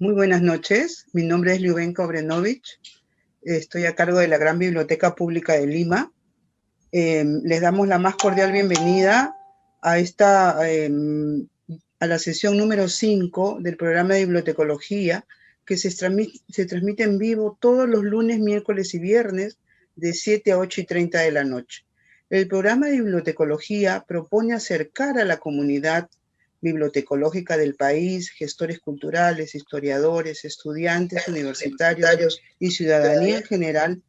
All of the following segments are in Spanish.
Muy buenas noches, mi nombre es Liubenka Obrenovich, estoy a cargo de la Gran Biblioteca Pública de Lima. Les damos la más cordial bienvenida a a la sesión número 5 del programa de bibliotecología que se transmite en vivo todos los lunes, miércoles y viernes de 7 a 8:30 de la noche. El programa de bibliotecología propone acercar a la comunidad bibliotecológica del país, gestores culturales, historiadores, estudiantes universitarios y ciudadanía en general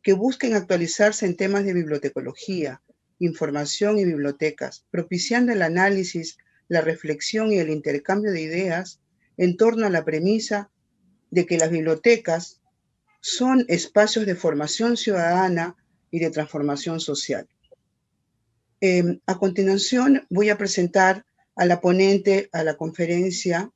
que busquen actualizarse en temas de bibliotecología, información y bibliotecas, propiciando el análisis, la reflexión y el intercambio de ideas en torno a la premisa de que las bibliotecas son espacios de formación ciudadana y de transformación social. A continuación voy a presentar a la ponente a la conferencia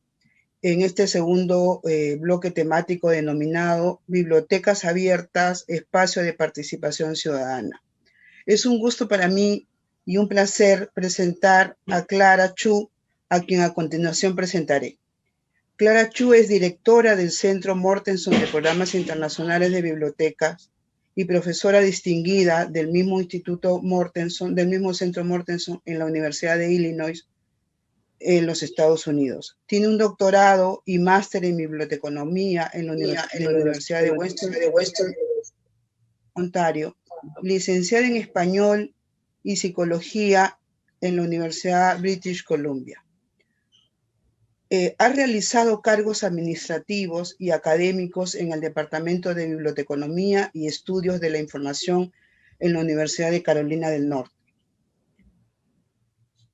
en este segundo bloque temático denominado Bibliotecas Abiertas, Espacio de Participación Ciudadana. Es un gusto para mí y un placer presentar a Clara Chu, a quien a continuación presentaré. Clara Chu es directora del Centro Mortenson de Programas Internacionales de Bibliotecas y profesora distinguida del mismo Instituto Mortenson, del mismo Centro Mortenson en la Universidad de Illinois, en los Estados Unidos. Tiene un doctorado y máster en biblioteconomía en la Universidad de Western Ontario, licenciada en español y psicología en la Universidad British Columbia. Ha realizado cargos administrativos y académicos en el Departamento de Biblioteconomía y Estudios de la Información en la Universidad de Carolina del Norte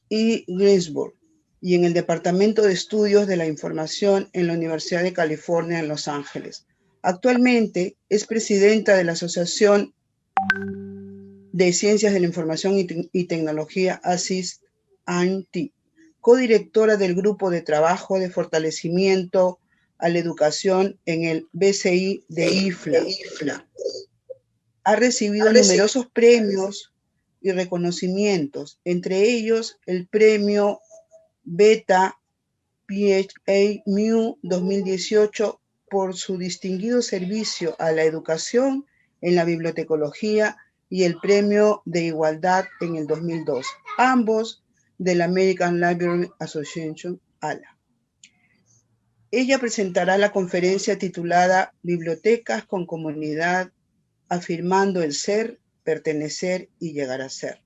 y Greensboro, y en el Departamento de Estudios de la Información en la Universidad de California en Los Ángeles. Actualmente es presidenta de la Asociación de Ciencias de la Información y Tecnología ASIS-ANT, codirectora del Grupo de Trabajo de Fortalecimiento a la Educación en el BCI de IFLA. Ha recibido numerosos premios y reconocimientos, entre ellos el premio Beta PHA MU 2018 por su distinguido servicio a la educación en la bibliotecología y el premio de igualdad en el 2002, ambos de la American Library Association, ALA. Ella presentará la conferencia titulada Bibliotecas con comunidad, afirmando el ser, pertenecer y llegar a ser,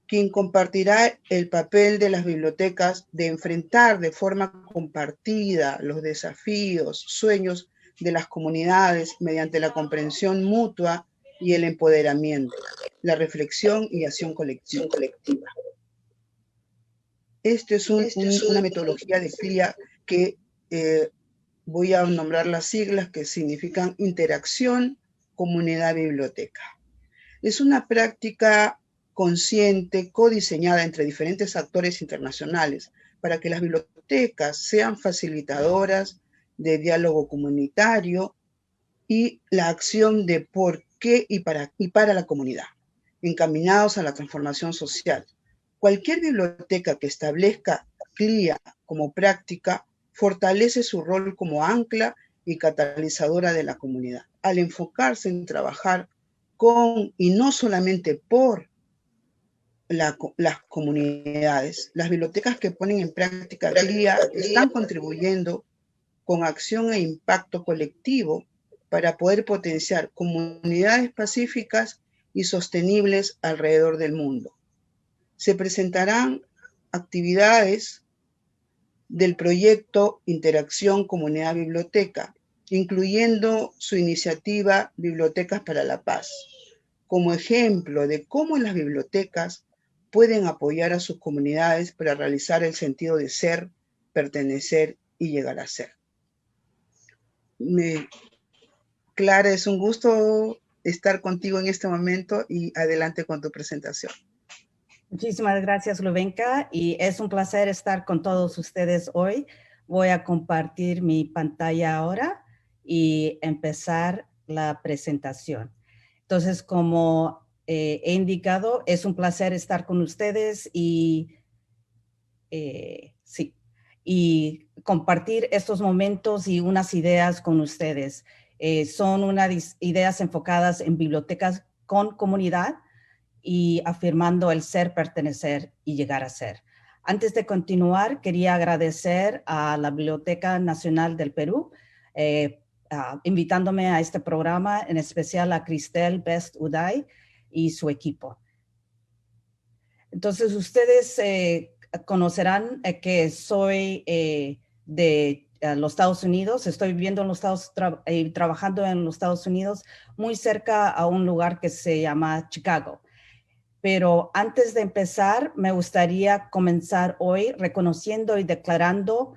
quien compartirá el papel de las bibliotecas de enfrentar de forma compartida los desafíos, sueños de las comunidades mediante la comprensión mutua y el empoderamiento, la reflexión y acción colectiva. Esta es una metodología de CLIA que voy a nombrar las siglas que significan interacción, comunidad, biblioteca. Es una práctica consciente, codiseñada entre diferentes actores internacionales para que las bibliotecas sean facilitadoras de diálogo comunitario y la acción de por qué y para la comunidad, encaminados a la transformación social. Cualquier biblioteca que establezca CLIA como práctica fortalece su rol como ancla y catalizadora de la comunidad, al enfocarse en trabajar con y no solamente por las comunidades. Las bibliotecas que ponen en práctica CLIA están contribuyendo con acción e impacto colectivo para poder potenciar comunidades pacíficas y sostenibles alrededor del mundo. Se presentarán actividades del proyecto Interacción Comunidad Biblioteca, incluyendo su iniciativa Bibliotecas para la Paz, como ejemplo de cómo las bibliotecas pueden apoyar a sus comunidades para realizar el sentido de ser, pertenecer y llegar a ser. Clara, es un gusto estar contigo en este momento y adelante con tu presentación. Muchísimas gracias, Liubenka, y es un placer estar con todos ustedes hoy. Voy a compartir mi pantalla ahora y empezar la presentación. Entonces, como he indicado, es un placer estar con ustedes y y compartir estos momentos y unas ideas con ustedes. Son unas ideas enfocadas en bibliotecas con comunidad y afirmando el ser, pertenecer y llegar a ser. Antes de continuar, quería agradecer a la Biblioteca Nacional del Perú, invitándome a este programa, en especial a Cristel Best Uday y su equipo. Entonces, ustedes conocerán que soy de los Estados Unidos, estoy viviendo en los Estados Unidos, trabajando en los Estados Unidos, muy cerca a un lugar que se llama Chicago. Pero antes de empezar, me gustaría comenzar hoy reconociendo y declarando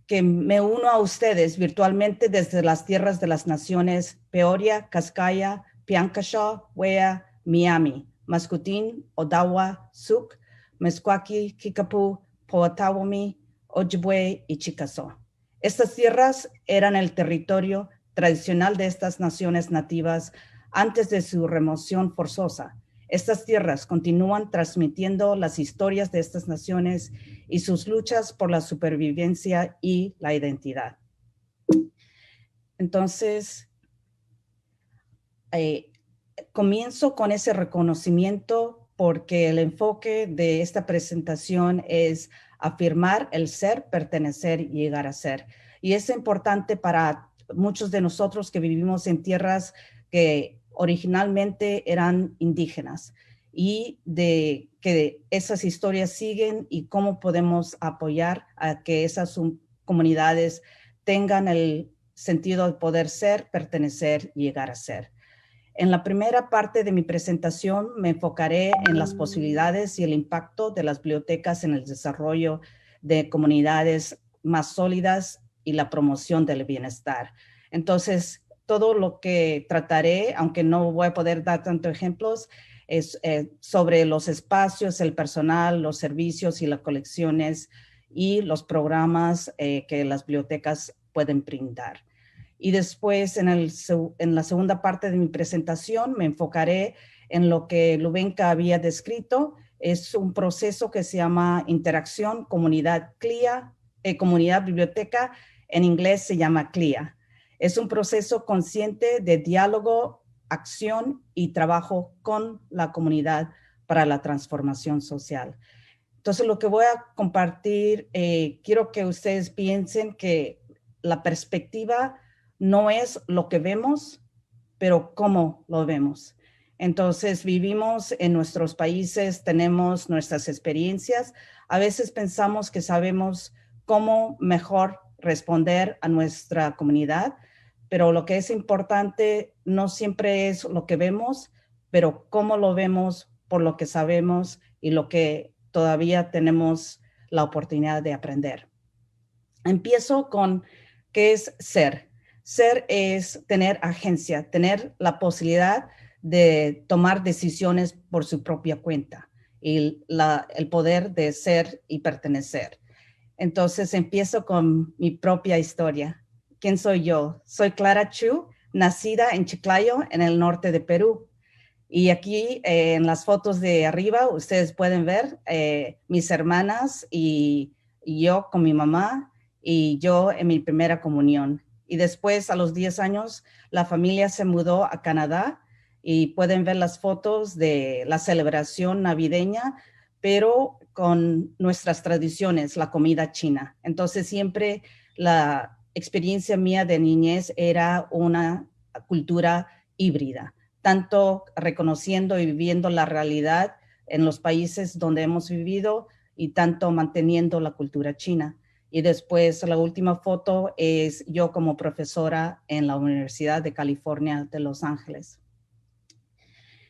que me uno a ustedes virtualmente desde las tierras de las naciones Peoria, Cascaya, Piankashaw, Wea, Miami, Mascutín, Odawa, Suk, Meskwaki, Kickapoo, Poatawomi, Ojibwe y Chickasaw. Estas tierras eran el territorio tradicional de estas naciones nativas antes de su remoción forzosa. Estas tierras continúan transmitiendo las historias de estas naciones y sus luchas por la supervivencia y la identidad. Entonces, comienzo con ese reconocimiento porque el enfoque de esta presentación es afirmar el ser, pertenecer y llegar a ser. Y es importante para muchos de nosotros que vivimos en tierras que originalmente eran indígenas y de que esas historias siguen y cómo podemos apoyar a que esas comunidades tengan el sentido de poder ser, pertenecer y llegar a ser. En la primera parte de mi presentación me enfocaré en las posibilidades y el impacto de las bibliotecas en el desarrollo de comunidades más sólidas y la promoción del bienestar. Entonces, todo lo que trataré, aunque no voy a poder dar tantos ejemplos, es sobre los espacios, el personal, los servicios y las colecciones y los programas que las bibliotecas pueden brindar. Y después, en la segunda parte de mi presentación, me enfocaré en lo que Lubenka había descrito. Es un proceso que se llama interacción comunidad CLIA, comunidad biblioteca, en inglés se llama CLIA. Es un proceso consciente de diálogo, acción y trabajo con la comunidad para la transformación social. Entonces, lo que voy a compartir, quiero que ustedes piensen que la perspectiva no es lo que vemos, pero cómo lo vemos. Entonces, vivimos en nuestros países, tenemos nuestras experiencias. A veces pensamos que sabemos cómo mejor responder a nuestra comunidad, pero lo que es importante no siempre es lo que vemos, pero cómo lo vemos por lo que sabemos y lo que todavía tenemos la oportunidad de aprender. Empiezo con qué es ser. Ser es tener agencia, tener la posibilidad de tomar decisiones por su propia cuenta y el poder de ser y pertenecer. Entonces empiezo con mi propia historia. ¿Quién soy yo? Soy Clara Chu, nacida en Chiclayo, en el norte de Perú. Y aquí en las fotos de arriba ustedes pueden ver mis hermanas y yo con mi mamá y yo en mi primera comunión. Y después a los 10 años la familia se mudó a Canadá y pueden ver las fotos de la celebración navideña, pero con nuestras tradiciones, la comida china. Entonces siempre la experiencia mía de niñez era una cultura híbrida, tanto reconociendo y viviendo la realidad en los países donde hemos vivido y tanto manteniendo la cultura china. Y después la última foto es yo como profesora en la Universidad de California de Los Ángeles.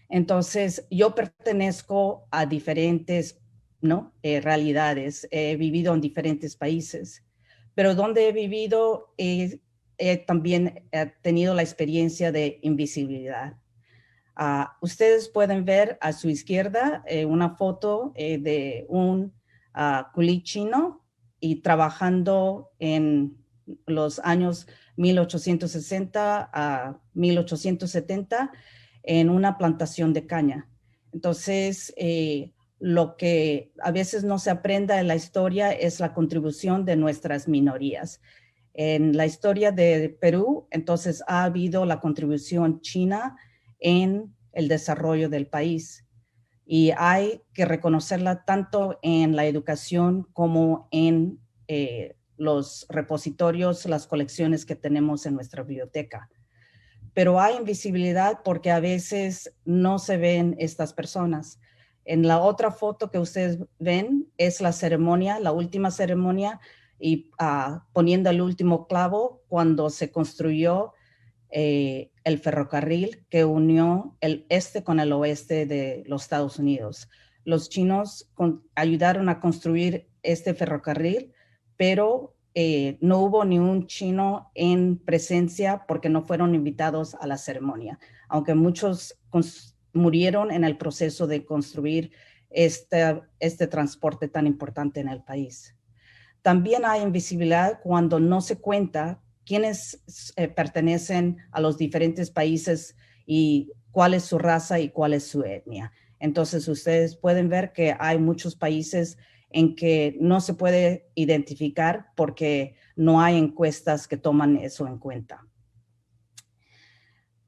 Entonces, yo pertenezco a diferentes realidades. He vivido en diferentes países, pero donde he vivido también he tenido la experiencia de invisibilidad. Ustedes pueden ver a su izquierda una foto de un culí chino y trabajando en los años 1860 a 1870 en una plantación de caña. Entonces, lo que a veces no se aprenda en la historia es la contribución de nuestras minorías. En la historia de Perú, entonces ha habido la contribución china en el desarrollo del país y hay que reconocerla tanto en la educación como en los repositorios, las colecciones que tenemos en nuestra biblioteca. Pero hay invisibilidad porque a veces no se ven estas personas. En la otra foto que ustedes ven es la ceremonia, la última ceremonia, y poniendo el último clavo cuando se construyó el ferrocarril que unió el este con el oeste de los Estados Unidos. Los chinos ayudaron a construir este ferrocarril, pero no hubo ni un chino en presencia porque no fueron invitados a la ceremonia, aunque muchos murieron en el proceso de construir este transporte tan importante en el país. También hay invisibilidad cuando no se cuenta quiénes pertenecen a los diferentes países y cuál es su raza y cuál es su etnia. Entonces, ustedes pueden ver que hay muchos países en que no se puede identificar porque no hay encuestas que toman eso en cuenta.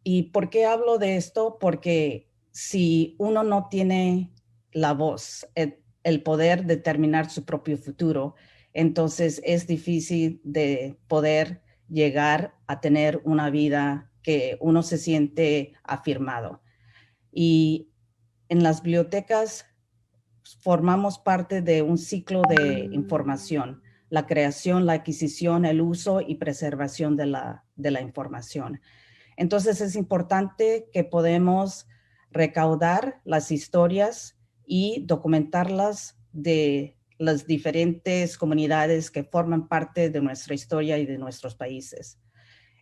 ¿Y por qué hablo de esto? Porque si uno no tiene la voz, el poder determinar su propio futuro, entonces es difícil de poder llegar a tener una vida que uno se siente afirmado. Y en las bibliotecas formamos parte de un ciclo de información, la creación, la adquisición, el uso y preservación de la información. Entonces es importante que podemos recaudar las historias y documentarlas de las diferentes comunidades que forman parte de nuestra historia y de nuestros países.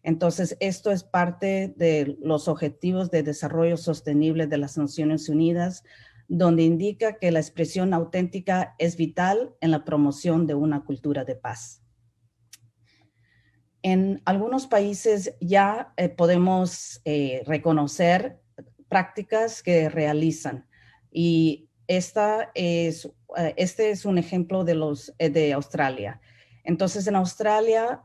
Entonces, esto es parte de los Objetivos de Desarrollo Sostenible de las Naciones Unidas, donde indica que la expresión auténtica es vital en la promoción de una cultura de paz. En algunos países ya podemos reconocer prácticas que realizan y este es un ejemplo de Australia. Entonces, en Australia,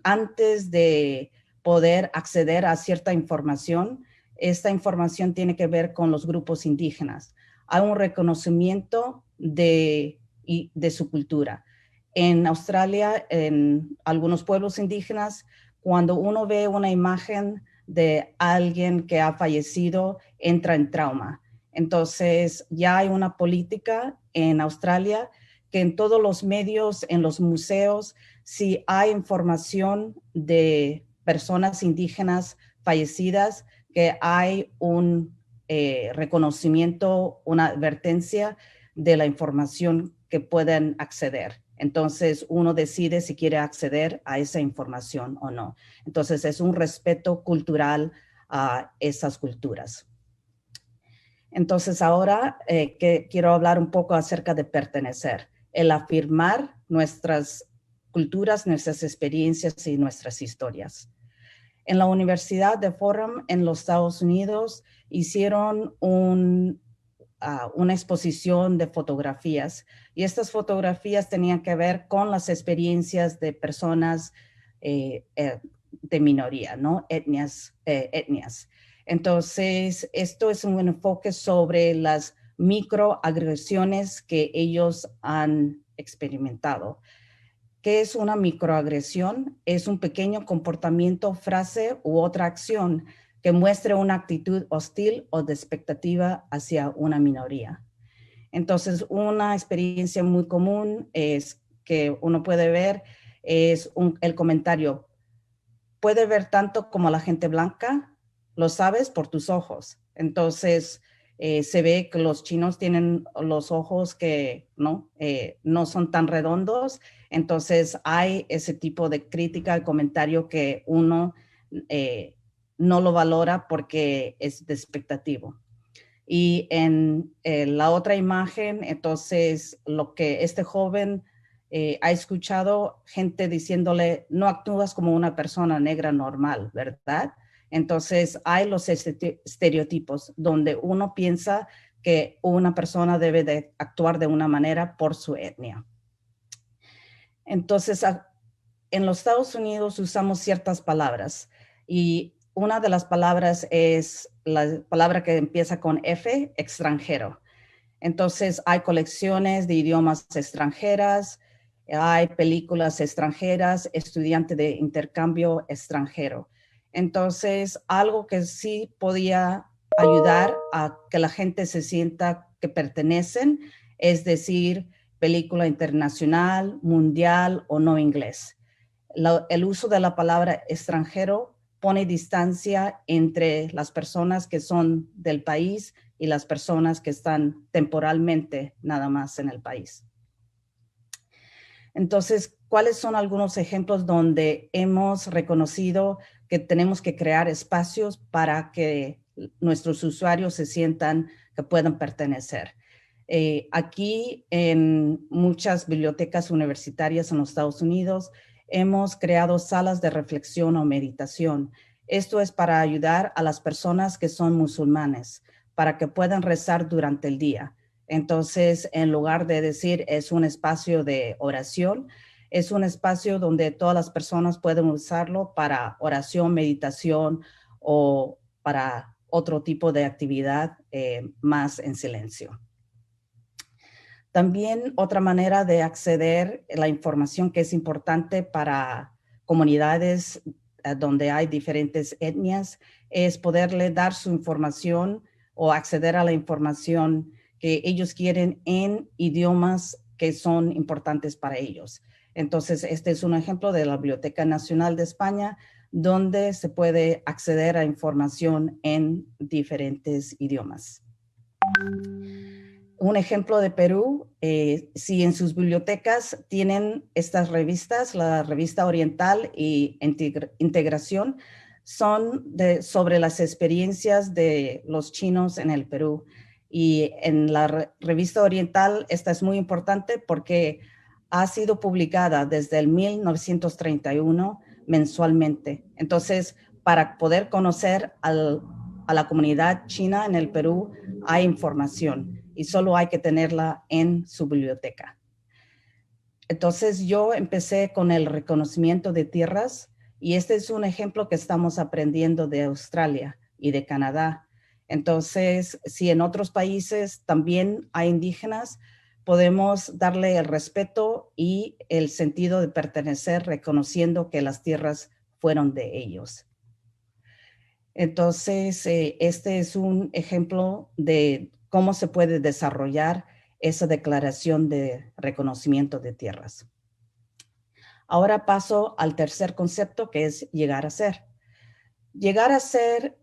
antes de poder acceder a cierta información, esta información tiene que ver con los grupos indígenas. Hay un reconocimiento de su cultura. En Australia, en algunos pueblos indígenas, cuando uno ve una imagen de alguien que ha fallecido, entra en trauma. Entonces, ya hay una política en Australia que en todos los medios, en los museos, si hay información de personas indígenas fallecidas, que hay un reconocimiento, una advertencia de la información que pueden acceder. Entonces, uno decide si quiere acceder a esa información o no. Entonces, es un respeto cultural a esas culturas. Entonces, ahora que quiero hablar un poco acerca de pertenecer, el afirmar nuestras culturas, nuestras experiencias y nuestras historias. En la Universidad de Fordham en los Estados Unidos hicieron una exposición de fotografías y estas fotografías tenían que ver con las experiencias de personas de minoría, ¿no? Etnias. Entonces, esto es un enfoque sobre las microagresiones que ellos han experimentado. ¿Qué es una microagresión? Es un pequeño comportamiento, frase u otra acción que muestre una actitud hostil o de expectativa hacia una minoría. Entonces, una experiencia muy común es que uno puede ver es el comentario, puede ver tanto como la gente blanca, lo sabes por tus ojos. Entonces, se ve que los chinos tienen los ojos que no son tan redondos. Entonces, hay ese tipo de crítica y comentario que uno no lo valora porque es despectivo. Y en la otra imagen, entonces, lo que este joven ha escuchado gente diciéndole, no actúas como una persona negra normal, ¿verdad? Entonces, hay los estereotipos donde uno piensa que una persona debe de actuar de una manera por su etnia. Entonces, en los Estados Unidos usamos ciertas palabras y una de las palabras es la palabra que empieza con F, extranjero. Entonces, hay colecciones de idiomas extranjeras, hay películas extranjeras, estudiante de intercambio extranjero. Entonces, algo que sí podía ayudar a que la gente se sienta que pertenecen, es decir, película internacional, mundial o no inglés. El uso de la palabra extranjero pone distancia entre las personas que son del país y las personas que están temporalmente nada más en el país. Entonces, ¿cuáles son algunos ejemplos donde hemos reconocido que tenemos que crear espacios para que nuestros usuarios se sientan que puedan pertenecer? Aquí en muchas bibliotecas universitarias en los Estados Unidos hemos creado salas de reflexión o meditación. Esto es para ayudar a las personas que son musulmanes, para que puedan rezar durante el día. Entonces, en lugar de decir es un espacio de oración, es un espacio donde todas las personas pueden usarlo para oración, meditación o para otro tipo de actividad más en silencio. También otra manera de acceder a la información que es importante para comunidades donde hay diferentes etnias es poderle dar su información o acceder a la información que ellos quieren en idiomas que son importantes para ellos. Entonces, este es un ejemplo de la Biblioteca Nacional de España, donde se puede acceder a información en diferentes idiomas. Un ejemplo de Perú, si en sus bibliotecas tienen estas revistas, la revista Oriental y Integración, son sobre las experiencias de los chinos en el Perú. Y en la revista Oriental, esta es muy importante porque ha sido publicada desde el 1931 mensualmente. Entonces, para poder conocer a la comunidad china en el Perú, hay información y solo hay que tenerla en su biblioteca. Entonces yo empecé con el reconocimiento de tierras y este es un ejemplo que estamos aprendiendo de Australia y de Canadá. Entonces, si en otros países también hay indígenas, podemos darle el respeto y el sentido de pertenecer, reconociendo que las tierras fueron de ellos. Entonces, este es un ejemplo de cómo se puede desarrollar esa declaración de reconocimiento de tierras. Ahora paso al tercer concepto, que es llegar a ser. Llegar a ser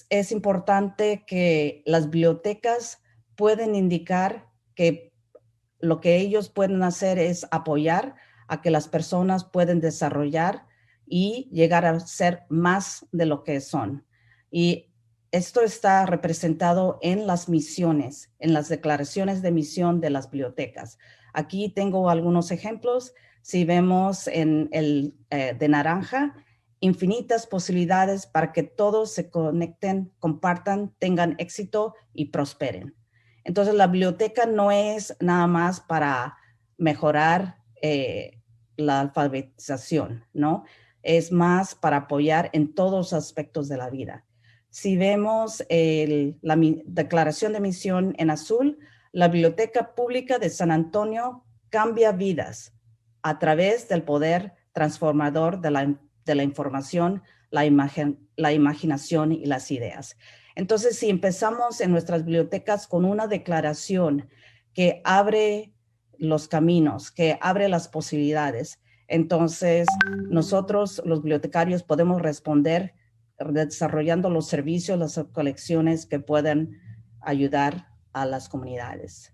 es importante que las bibliotecas pueden indicar que lo que ellos pueden hacer es apoyar a que las personas pueden desarrollar y llegar a ser más de lo que son. Y esto está representado en las misiones, en las declaraciones de misión de las bibliotecas. Aquí tengo algunos ejemplos. Si vemos en el de naranja, infinitas posibilidades para que todos se conecten, compartan, tengan éxito y prosperen. Entonces, la biblioteca no es nada más para mejorar la alfabetización, ¿no? Es más para apoyar en todos los aspectos de la vida. Si vemos la declaración de misión en azul, la Biblioteca Pública de San Antonio cambia vidas a través del poder transformador de la información, la imaginación y las ideas. Entonces, si empezamos en nuestras bibliotecas con una declaración que abre los caminos, que abre las posibilidades, entonces nosotros, los bibliotecarios, podemos responder desarrollando los servicios, las colecciones que pueden ayudar a las comunidades.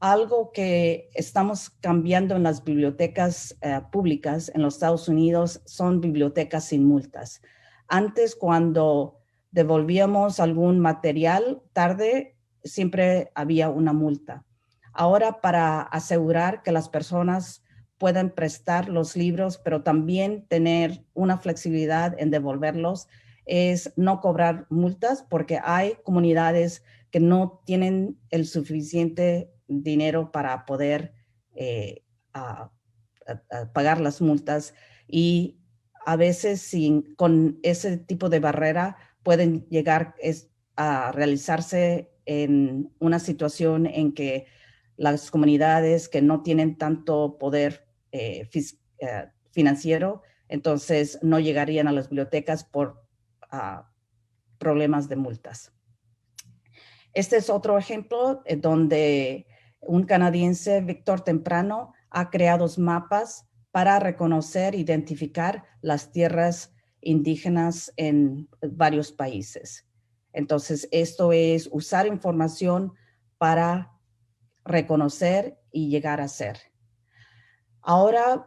Algo que estamos cambiando en las bibliotecas públicas en los Estados Unidos son bibliotecas sin multas. Antes, cuando devolvíamos algún material tarde, siempre había una multa. Ahora, para asegurar que las personas puedan prestar los libros, pero también tener una flexibilidad en devolverlos, es no cobrar multas, porque hay comunidades que no tienen el suficiente dinero para poder a pagar las multas, y a veces con ese tipo de barrera pueden llegar a realizarse en una situación en que las comunidades que no tienen tanto poder financiero, entonces no llegarían a las bibliotecas por problemas de multas. Este es otro ejemplo donde un canadiense, Víctor Temprano, ha creado mapas para reconocer, identificar las tierras indígenas en varios países. Entonces, esto es usar información para reconocer y llegar a ser. Ahora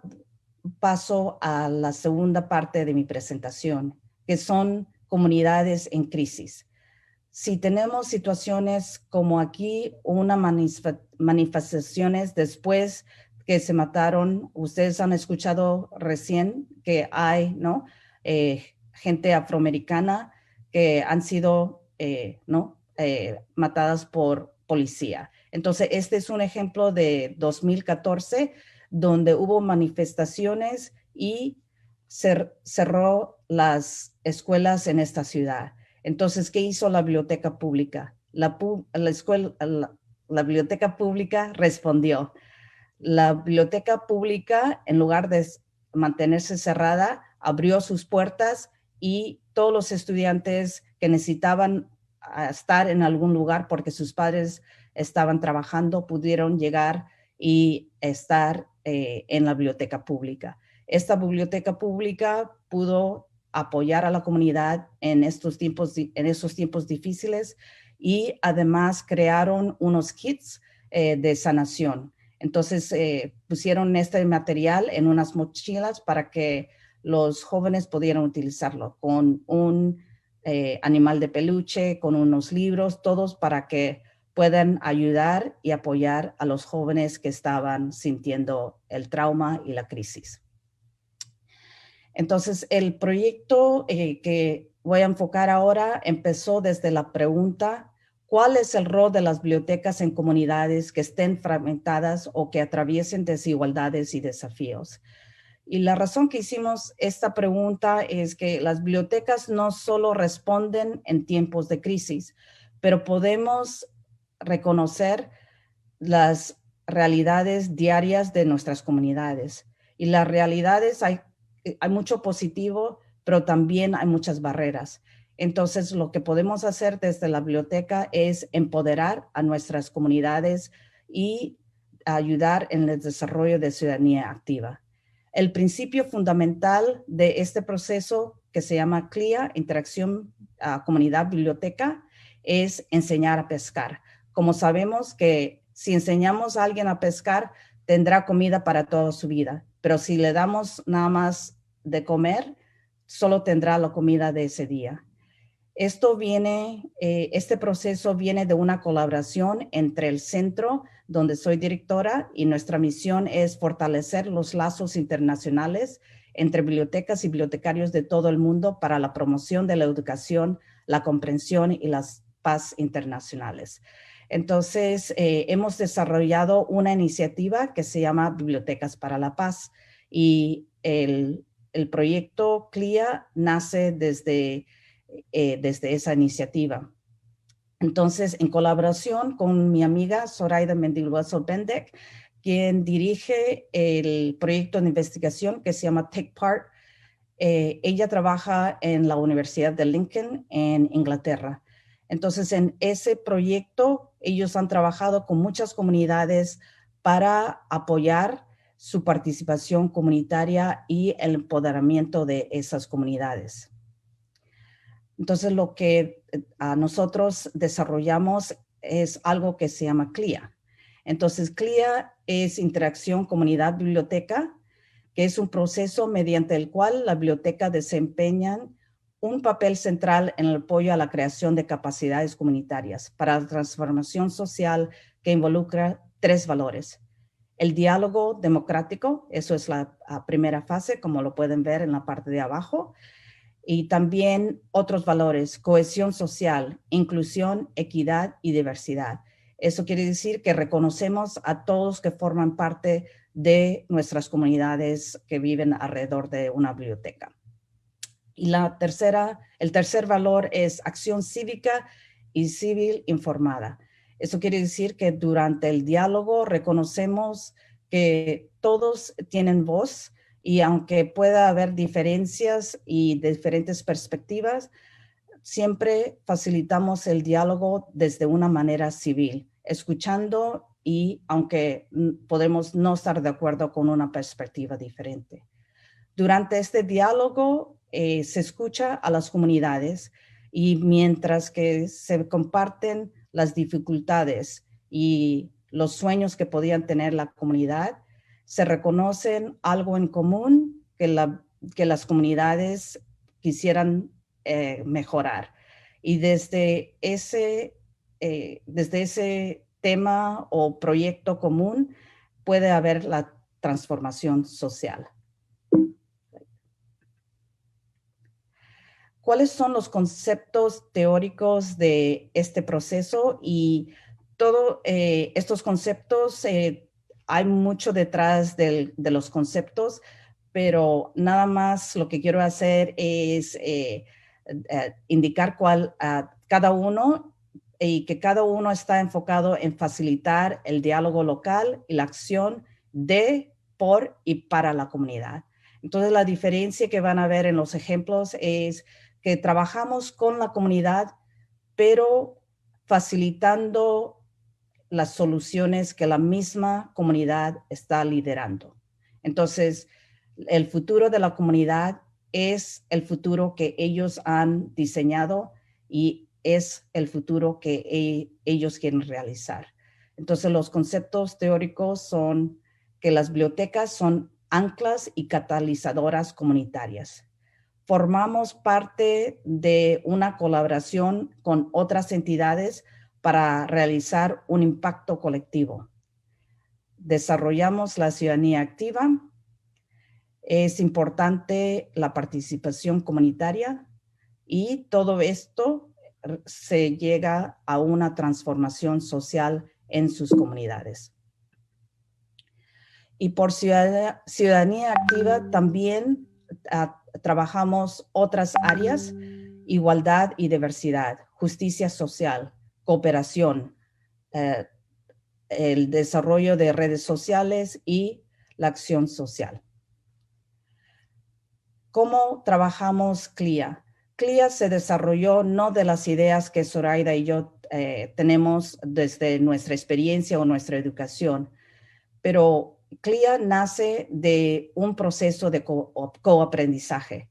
paso a la segunda parte de mi presentación, que son comunidades en crisis. Si tenemos situaciones como aquí, unas manifestaciones después que se mataron, ustedes han escuchado recién que hay, ¿no? Gente afroamericana que han sido, matadas por policía. Entonces, este es un ejemplo de 2014, donde hubo manifestaciones y cerró las escuelas en esta ciudad. Entonces, ¿qué hizo la biblioteca pública? La biblioteca pública respondió. La biblioteca pública, en lugar de mantenerse cerrada, abrió sus puertas y todos los estudiantes que necesitaban estar en algún lugar porque sus padres estaban trabajando pudieron llegar y estar en la biblioteca pública. Esta biblioteca pública pudo apoyar a la comunidad en esos tiempos difíciles, y además crearon unos kits de sanación. Entonces pusieron este material en unas mochilas para que los jóvenes pudieran utilizarlo con un animal de peluche, con unos libros, todos para que puedan ayudar y apoyar a los jóvenes que estaban sintiendo el trauma y la crisis. Entonces, el proyecto que voy a enfocar ahora empezó desde la pregunta: ¿cuál es el rol de las bibliotecas en comunidades que estén fragmentadas o que atraviesen desigualdades y desafíos? Y la razón que hicimos esta pregunta es que las bibliotecas no solo responden en tiempos de crisis, pero podemos reconocer las realidades diarias de nuestras comunidades. Y las realidades, hay mucho positivo, pero también hay muchas barreras. Entonces, lo que podemos hacer desde la biblioteca es empoderar a nuestras comunidades y ayudar en el desarrollo de ciudadanía activa. El principio fundamental de este proceso, que se llama CLIA, Interacción Comunidad-Biblioteca, es enseñar a pescar. Como sabemos que si enseñamos a alguien a pescar, tendrá comida para toda su vida, pero si le damos nada más de comer, solo tendrá la comida de ese día. Este proceso viene de una colaboración entre el centro, donde soy directora, y nuestra misión es fortalecer los lazos internacionales entre bibliotecas y bibliotecarios de todo el mundo para la promoción de la educación, la comprensión y la paz internacionales. Entonces, hemos desarrollado una iniciativa que se llama Bibliotecas para la Paz, y el proyecto CLIA nace desde esa iniciativa. Entonces, en colaboración con mi amiga Zoraida Mendilhueso Bendek, quien dirige el proyecto de investigación que se llama Take Part, ella trabaja en la Universidad de Lincoln en Inglaterra. Entonces, en ese proyecto, ellos han trabajado con muchas comunidades para apoyar su participación comunitaria y el empoderamiento de esas comunidades. Entonces, lo que nosotros desarrollamos es algo que se llama CLIA. Entonces, CLIA es Interacción Comunidad-Biblioteca, que es un proceso mediante el cual la biblioteca desempeña un papel central en el apoyo a la creación de capacidades comunitarias para la transformación social, que involucra 3 valores. El diálogo democrático, eso es la primera fase, como lo pueden ver en la parte de abajo. Y también otros valores, cohesión social, inclusión, equidad y diversidad. Eso quiere decir que reconocemos a todos que forman parte de nuestras comunidades que viven alrededor de una biblioteca. Y el tercer valor es acción cívica y civil informada. Eso quiere decir que durante el diálogo reconocemos que todos tienen voz y aunque pueda haber diferencias y diferentes perspectivas, siempre facilitamos el diálogo desde una manera civil, escuchando y aunque podemos no estar de acuerdo con una perspectiva diferente. Durante este diálogo se escucha a las comunidades y mientras que se comparten las dificultades y los sueños que podían tener la comunidad, se reconocen algo en común que las comunidades quisieran mejorar. Y desde ese tema o proyecto común puede haber la transformación social. ¿Cuáles son los conceptos teóricos de este proceso? Y todos estos conceptos, hay mucho detrás de los conceptos, pero nada más lo que quiero hacer es indicar cuál cada uno y que cada uno está enfocado en facilitar el diálogo local y la acción de, por y para la comunidad. Entonces, la diferencia que van a ver en los ejemplos es que trabajamos con la comunidad, pero facilitando las soluciones que la misma comunidad está liderando. Entonces, el futuro de la comunidad es el futuro que ellos han diseñado y es el futuro que ellos quieren realizar. Entonces, los conceptos teóricos son que las bibliotecas son anclas y catalizadoras comunitarias. Formamos parte de una colaboración con otras entidades para realizar un impacto colectivo. Desarrollamos la ciudadanía activa. Es importante la participación comunitaria y todo esto se llega a una transformación social en sus comunidades. Y por ciudadanía activa también trabajamos otras áreas, igualdad y diversidad, justicia social, cooperación, el desarrollo de redes sociales y la acción social. ¿Cómo trabajamos CLIA? CLIA se desarrolló no de las ideas que Zoraida y yo tenemos desde nuestra experiencia o nuestra educación, pero CLIA nace de un proceso de coaprendizaje.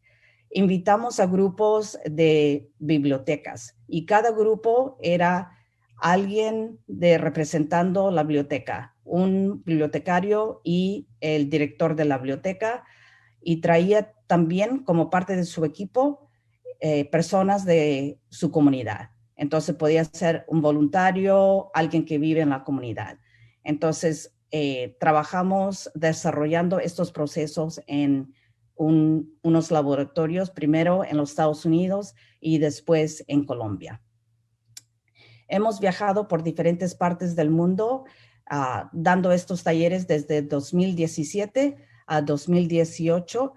Invitamos a grupos de bibliotecas y cada grupo era alguien representando la biblioteca, un bibliotecario y el director de la biblioteca, y traía también como parte de su equipo personas de su comunidad. Entonces podía ser un voluntario, alguien que vive en la comunidad. Entonces trabajamos desarrollando estos procesos en unos laboratorios, primero en los Estados Unidos y después en Colombia. Hemos viajado por diferentes partes del mundo dando estos talleres desde 2017 a 2018,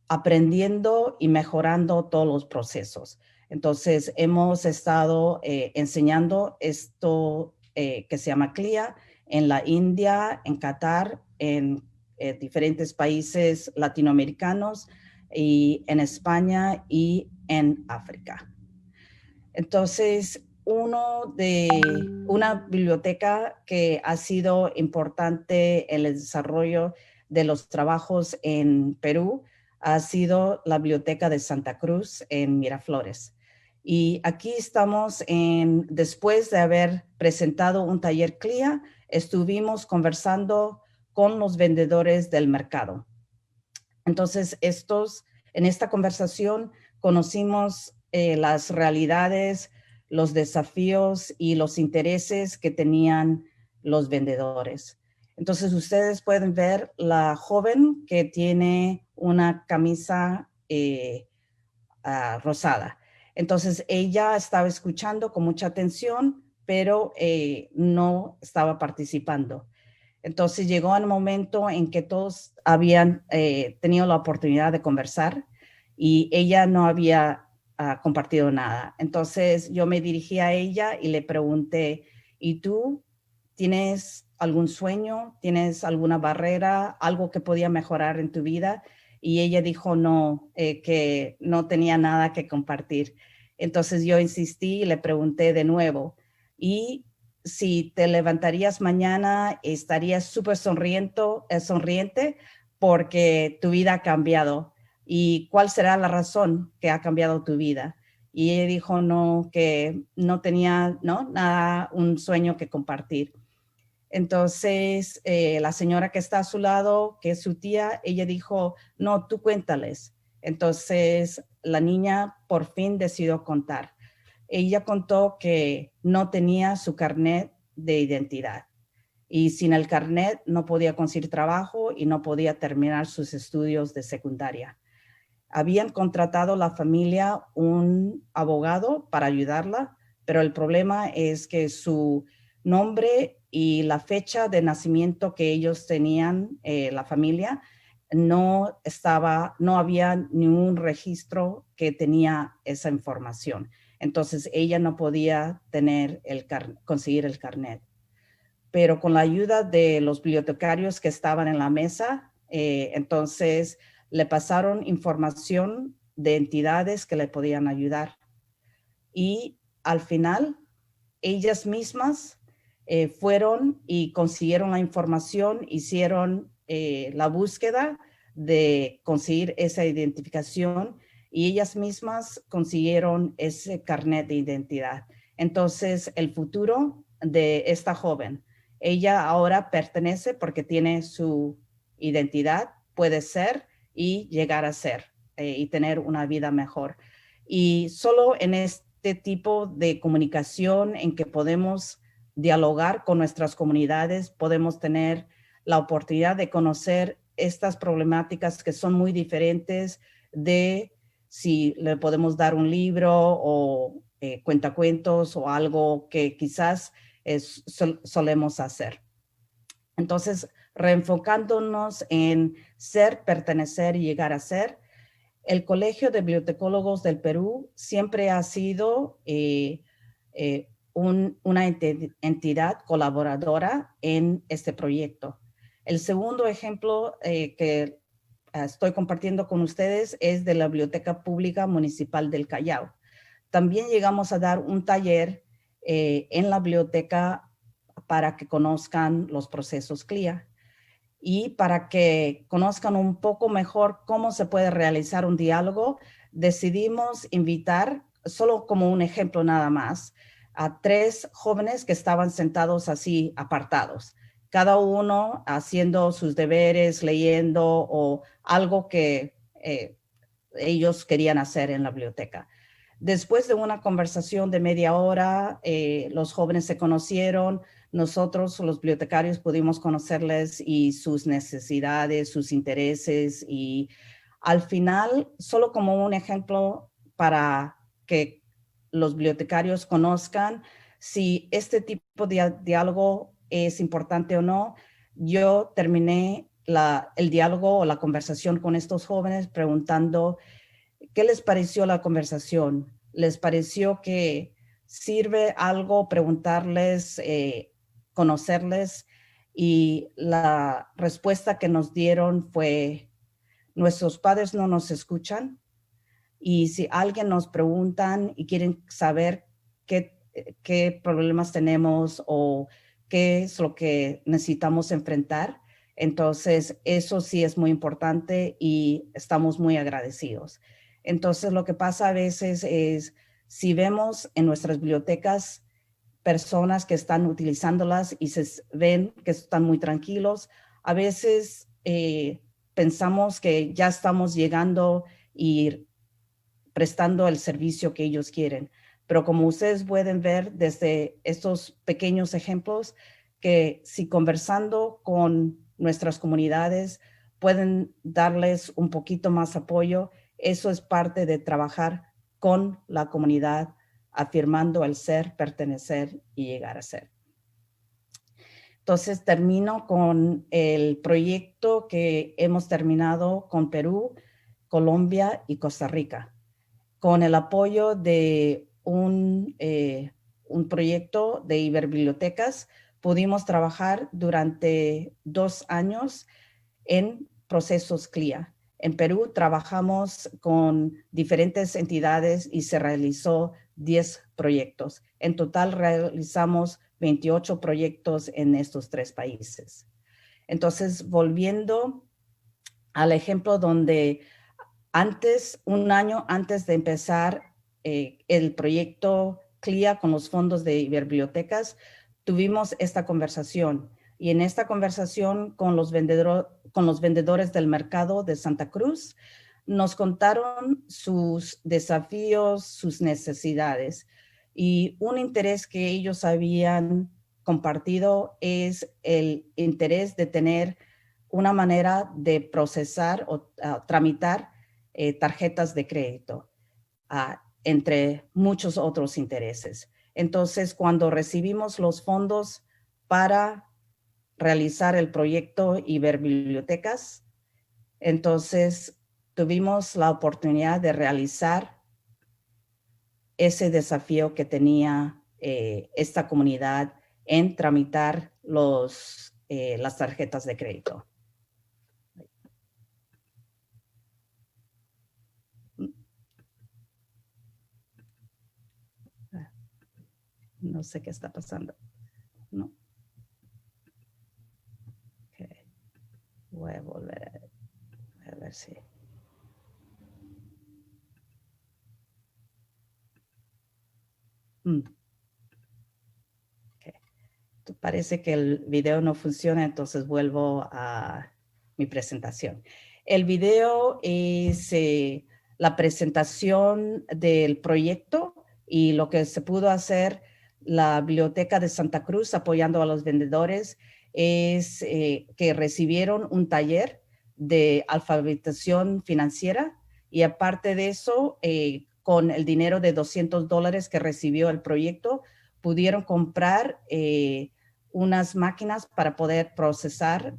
aprendiendo y mejorando todos los procesos. Entonces, hemos estado enseñando esto que se llama CLIA en la India, en Qatar, en diferentes países latinoamericanos y en España y en África. Entonces, una biblioteca que ha sido importante en el desarrollo de los trabajos en Perú ha sido la Biblioteca de Santa Cruz en Miraflores. Y aquí estamos después de haber presentado un taller CLIA, estuvimos conversando con los vendedores del mercado. Entonces, en esta conversación conocimos las realidades, los desafíos y los intereses que tenían los vendedores. Entonces, ustedes pueden ver la joven que tiene una camisa rosada. Entonces ella estaba escuchando con mucha atención, pero no estaba participando. Entonces llegó el momento en que todos habían tenido la oportunidad de conversar y ella no había compartido nada. Entonces yo me dirigí a ella y le pregunté, ¿y tú tienes algún sueño? ¿Tienes alguna barrera? ¿Algo que podía mejorar en tu vida? Y ella dijo no, que no tenía nada que compartir. Entonces yo insistí y le pregunté de nuevo, ¿y si te levantarías mañana, estarías súper sonriente porque tu vida ha cambiado? ¿Y cuál será la razón que ha cambiado tu vida? Y ella dijo no, que no tenía nada, un sueño que compartir. Entonces, la señora que está a su lado, que es su tía, ella dijo, no, tú cuéntales. Entonces, la niña por fin decidió contar. Ella contó que no tenía su carnet de identidad y sin el carnet no podía conseguir trabajo y no podía terminar sus estudios de secundaria. Habían contratado la familia un abogado para ayudarla, pero el problema es que su nombre y la fecha de nacimiento que ellos tenían, la familia, no había ningún registro que tenía esa información. Entonces ella no podía conseguir el carnet. Pero con la ayuda de los bibliotecarios que estaban en la mesa, entonces le pasaron información de entidades que le podían ayudar. Y al final, ellas mismas fueron y consiguieron la información, hicieron la búsqueda de conseguir esa identificación y ellas mismas consiguieron ese carnet de identidad. Entonces, el futuro de esta joven, ella ahora pertenece porque tiene su identidad, puede ser y llegar a ser y tener una vida mejor. Y solo en este tipo de comunicación en que podemos dialogar con nuestras comunidades, podemos tener la oportunidad de conocer estas problemáticas que son muy diferentes de si le podemos dar un libro o cuentacuentos o algo que quizás solemos hacer. Entonces, reenfocándonos en ser, pertenecer y llegar a ser, el Colegio de Bibliotecólogos del Perú siempre ha sido una entidad colaboradora en este proyecto. El segundo ejemplo que estoy compartiendo con ustedes es de la Biblioteca Pública Municipal del Callao. También llegamos a dar un taller en la biblioteca para que conozcan los procesos CLIA y para que conozcan un poco mejor cómo se puede realizar un diálogo. Decidimos invitar, solo como un ejemplo nada más, a 3 jóvenes que estaban sentados así apartados, cada uno haciendo sus deberes, leyendo o algo que ellos querían hacer en la biblioteca. Después de una conversación de media hora, los jóvenes se conocieron. Nosotros, los bibliotecarios, pudimos conocerles y sus necesidades, sus intereses. Y al final, solo como un ejemplo para que los bibliotecarios conozcan si este tipo de diálogo es importante o no, yo terminé el diálogo o la conversación con estos jóvenes preguntando ¿qué les pareció la conversación? ¿Les pareció que sirve algo preguntarles, conocerles? Y la respuesta que nos dieron fue, nuestros padres no nos escuchan y si alguien nos preguntan y quieren saber qué problemas tenemos o qué es lo que necesitamos enfrentar, entonces eso sí es muy importante y estamos muy agradecidos. Entonces, lo que pasa a veces es, si vemos en nuestras bibliotecas personas que están utilizándolas y se ven que están muy tranquilos, a veces pensamos que ya estamos llegando y prestando el servicio que ellos quieren. Pero como ustedes pueden ver desde estos pequeños ejemplos, que si conversando con nuestras comunidades pueden darles un poquito más apoyo, Eso es parte de trabajar con la comunidad, afirmando el ser, pertenecer y llegar a ser. Entonces termino con el proyecto que hemos terminado con Perú, Colombia y Costa Rica, con el apoyo de un proyecto de Iberbibliotecas. Pudimos trabajar durante 2 años en procesos CLIA. En Perú trabajamos con diferentes entidades y se realizó 10 proyectos. En total realizamos 28 proyectos en estos 3 países. Entonces, volviendo al ejemplo donde un año antes de empezar el proyecto CLIA con los fondos de Iberbibliotecas, tuvimos esta conversación. Y en esta conversación con los vendedores del mercado de Santa Cruz, nos contaron sus desafíos, sus necesidades. Y un interés que ellos habían compartido es el interés de tener una manera de procesar o tramitar tarjetas de crédito, entre muchos otros intereses. Entonces, cuando recibimos los fondos para realizar el proyecto Iberbibliotecas, entonces tuvimos la oportunidad de realizar ese desafío que tenía esta comunidad en tramitar las tarjetas de crédito. No sé qué está pasando. No. Okay. Voy a volver a ver si. Okay. Parece que el video no funciona, entonces vuelvo a mi presentación. El video es la presentación del proyecto y lo que se pudo hacer la Biblioteca de Santa Cruz apoyando a los vendedores es que recibieron un taller de alfabetización financiera y aparte de eso, con el dinero de $200 que recibió el proyecto, pudieron comprar unas máquinas para poder procesar,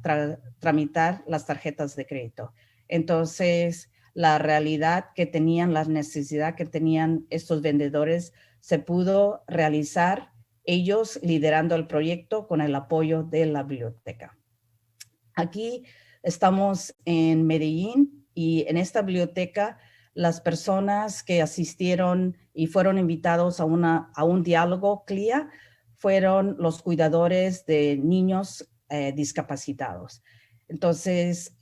tramitar las tarjetas de crédito. Entonces, la realidad que tenían, la necesidad que tenían estos vendedores se pudo realizar ellos liderando el proyecto con el apoyo de la biblioteca. Aquí estamos en Medellín y en esta biblioteca las personas que asistieron y fueron invitados a un diálogo CLIA fueron los cuidadores de niños discapacitados. Entonces,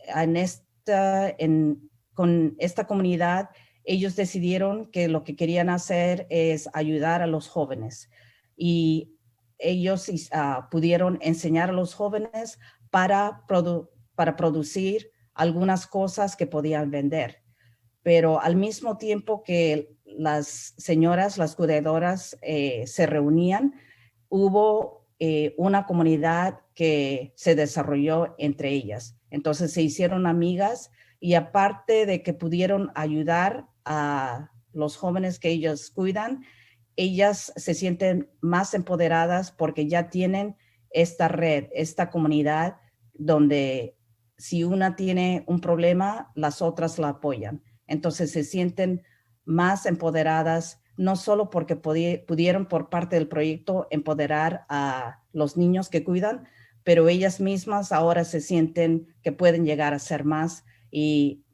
con esta comunidad, ellos decidieron que lo que querían hacer es ayudar a los jóvenes y ellos pudieron enseñar a los jóvenes para producir algunas cosas que podían vender. Pero al mismo tiempo que las señoras, las cuidadoras se reunían, hubo una comunidad que se desarrolló entre ellas. Entonces se hicieron amigas y aparte de que pudieron ayudar a los jóvenes que ellas cuidan, ellas se sienten más empoderadas porque ya tienen esta red, esta comunidad donde si una tiene un problema, las otras la apoyan. Entonces se sienten más empoderadas, no solo porque pudieron por parte del proyecto empoderar a los niños que cuidan, pero ellas mismas ahora se sienten que pueden llegar a ser más y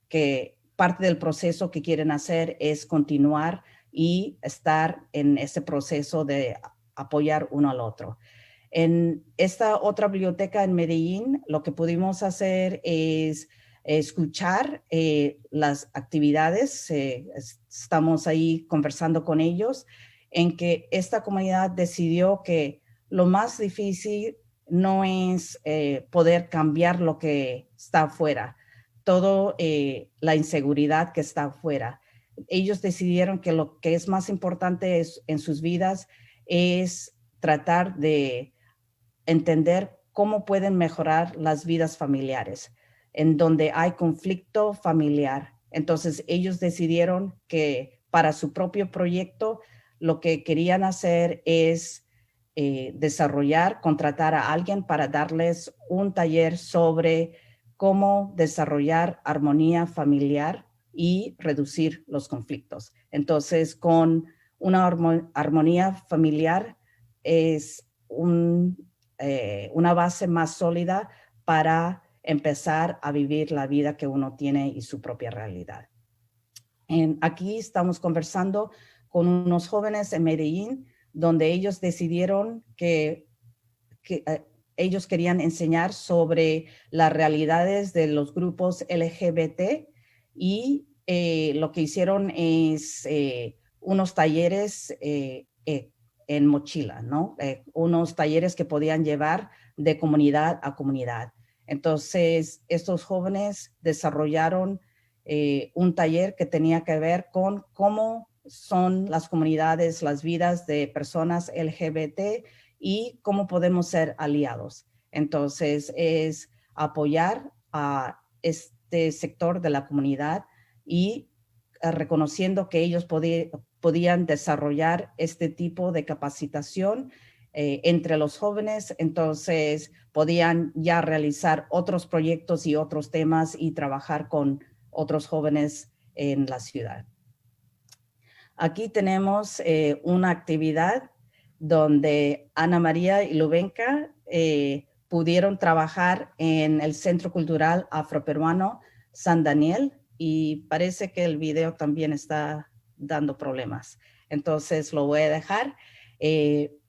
que parte del proceso que quieren hacer es continuar y estar en ese proceso de apoyar uno al otro. En esta otra biblioteca en Medellín, lo que pudimos hacer es escuchar las actividades. Estamos ahí conversando con ellos en que esta comunidad decidió que lo más difícil no es poder cambiar lo que está afuera, todo la inseguridad que está afuera. Ellos decidieron que lo que es más importante en sus vidas es tratar de entender cómo pueden mejorar las vidas familiares, en donde hay conflicto familiar, Entonces ellos decidieron que para su propio proyecto lo que querían hacer es contratar a alguien para darles un taller sobre cómo desarrollar armonía familiar y reducir los conflictos. Entonces, con una armonía familiar es una base más sólida para empezar a vivir la vida que uno tiene y su propia realidad. Aquí estamos conversando con unos jóvenes en Medellín, donde ellos decidieron que ellos querían enseñar sobre las realidades de los grupos LGBT y lo que hicieron es unos talleres en mochila, ¿no? Unos talleres que podían llevar de comunidad a comunidad. Entonces, estos jóvenes desarrollaron un taller que tenía que ver con cómo son las comunidades, las vidas de personas LGBT y cómo podemos ser aliados. Entonces, es apoyar a este sector de la comunidad y reconociendo que ellos podían desarrollar este tipo de capacitación entre los jóvenes, entonces podían ya realizar otros proyectos y otros temas y trabajar con otros jóvenes en la ciudad. Aquí tenemos una actividad donde Ana María y Lubenka pudieron trabajar en el Centro Cultural Afroperuano San Daniel y parece que el video también está dando problemas. Entonces lo voy a dejar,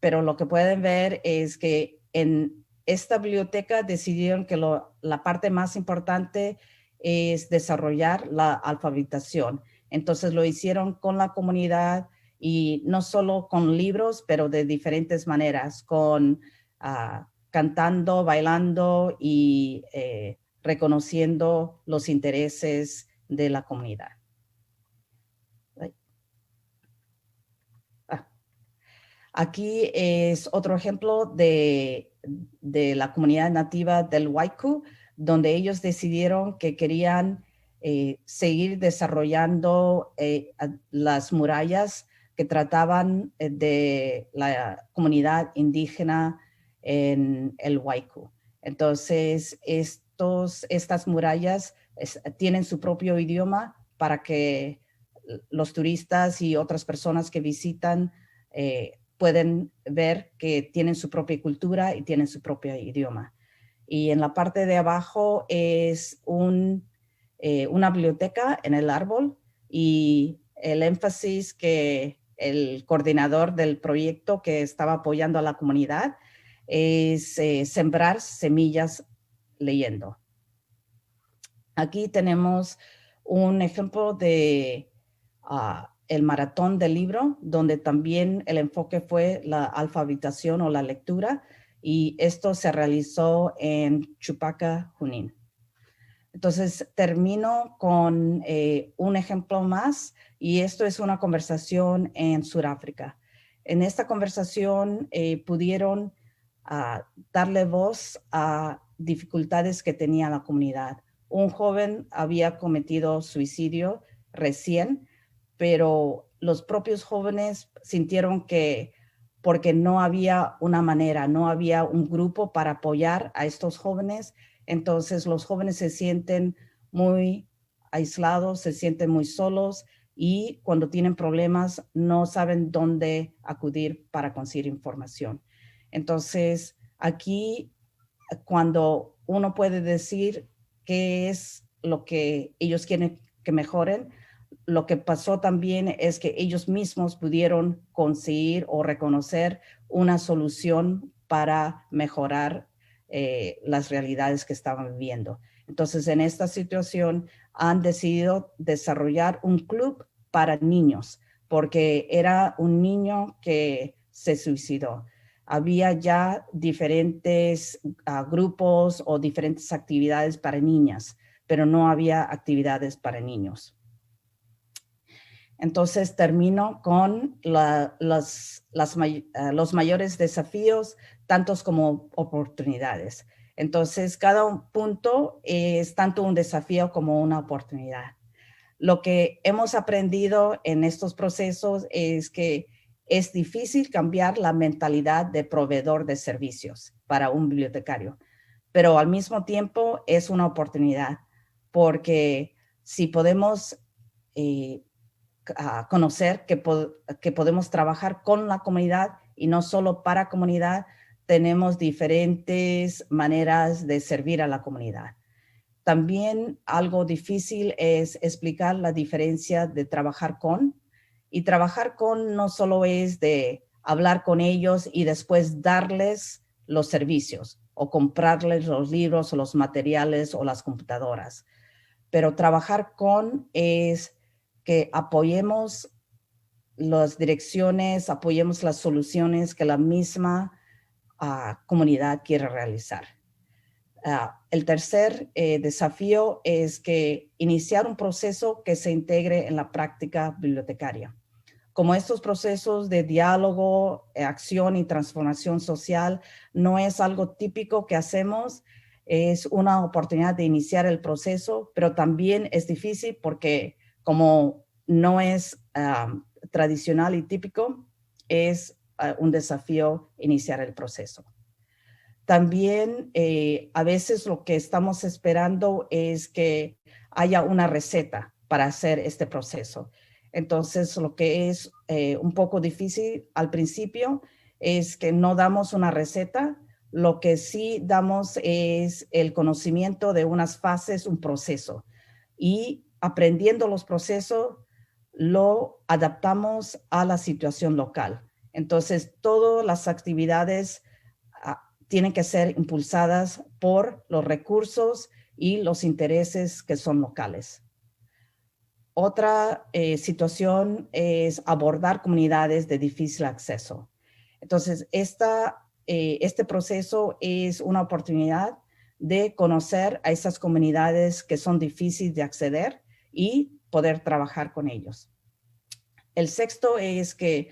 pero lo que pueden ver es que en esta biblioteca decidieron que la parte más importante es desarrollar la alfabetización. Entonces lo hicieron con la comunidad y no solo con libros, pero de diferentes maneras, con cantando, bailando y reconociendo los intereses de la comunidad. Aquí es otro ejemplo de la comunidad nativa del Waiku, donde ellos decidieron que querían seguir desarrollando las murallas que trataban de la comunidad indígena en el Waiku. Entonces, estas murallas tienen su propio idioma para que los turistas y otras personas que visitan pueden ver que tienen su propia cultura y tienen su propio idioma. Y en la parte de abajo es una biblioteca en el árbol y el énfasis que el coordinador del proyecto que estaba apoyando a la comunidad es sembrar semillas leyendo. Aquí tenemos un ejemplo de el maratón del libro, donde también el enfoque fue la alfabetización o la lectura, y esto se realizó en Chupaca, Junín. Entonces, termino con un ejemplo más, y esto es una conversación en Sudáfrica. En esta conversación pudieron darle voz a dificultades que tenía la comunidad. Un joven había cometido suicidio recién, pero los propios jóvenes sintieron que porque no había una manera, no había un grupo para apoyar a estos jóvenes, entonces los jóvenes se sienten muy aislados, se sienten muy solos y cuando tienen problemas no saben dónde acudir para conseguir información. Entonces, aquí cuando uno puede decir qué es lo que ellos quieren que mejoren, lo que pasó también es que ellos mismos pudieron conseguir o reconocer una solución para mejorar las realidades que estaban viviendo. Entonces, en esta situación han decidido desarrollar un club para niños, porque era un niño que se suicidó. Había ya diferentes grupos o diferentes actividades para niñas, pero no había actividades para niños. Entonces termino con los mayores desafíos, tantos como oportunidades. Entonces cada punto es tanto un desafío como una oportunidad. Lo que hemos aprendido en estos procesos es que es difícil cambiar la mentalidad de proveedor de servicios para un bibliotecario, pero al mismo tiempo es una oportunidad, porque si podemos conocer que podemos trabajar con la comunidad y no solo para comunidad, tenemos diferentes maneras de servir a la comunidad. También algo difícil es explicar la diferencia de trabajar con. Y trabajar con no solo es de hablar con ellos y después darles los servicios o comprarles los libros o los materiales o las computadoras. Pero trabajar con es que apoyemos las direcciones, apoyemos las soluciones que la misma comunidad quiere realizar. El tercer desafío es que iniciar un proceso que se integre en la práctica bibliotecaria. Como estos procesos de diálogo, acción y transformación social no es algo típico que hacemos, es una oportunidad de iniciar el proceso, pero también es difícil porque como no es tradicional y típico, es un desafío iniciar el proceso. También a veces lo que estamos esperando es que haya una receta para hacer este proceso. Entonces, lo que es un poco difícil al principio es que no damos una receta. Lo que sí damos es el conocimiento de unas fases, un proceso. Y aprendiendo los procesos, lo adaptamos a la situación local. Entonces, todas las actividades tienen que ser impulsadas por los recursos y los intereses que son locales. Otra situación es abordar comunidades de difícil acceso. Entonces, este proceso es una oportunidad de conocer a esas comunidades que son difíciles de acceder y poder trabajar con ellos. El sexto es que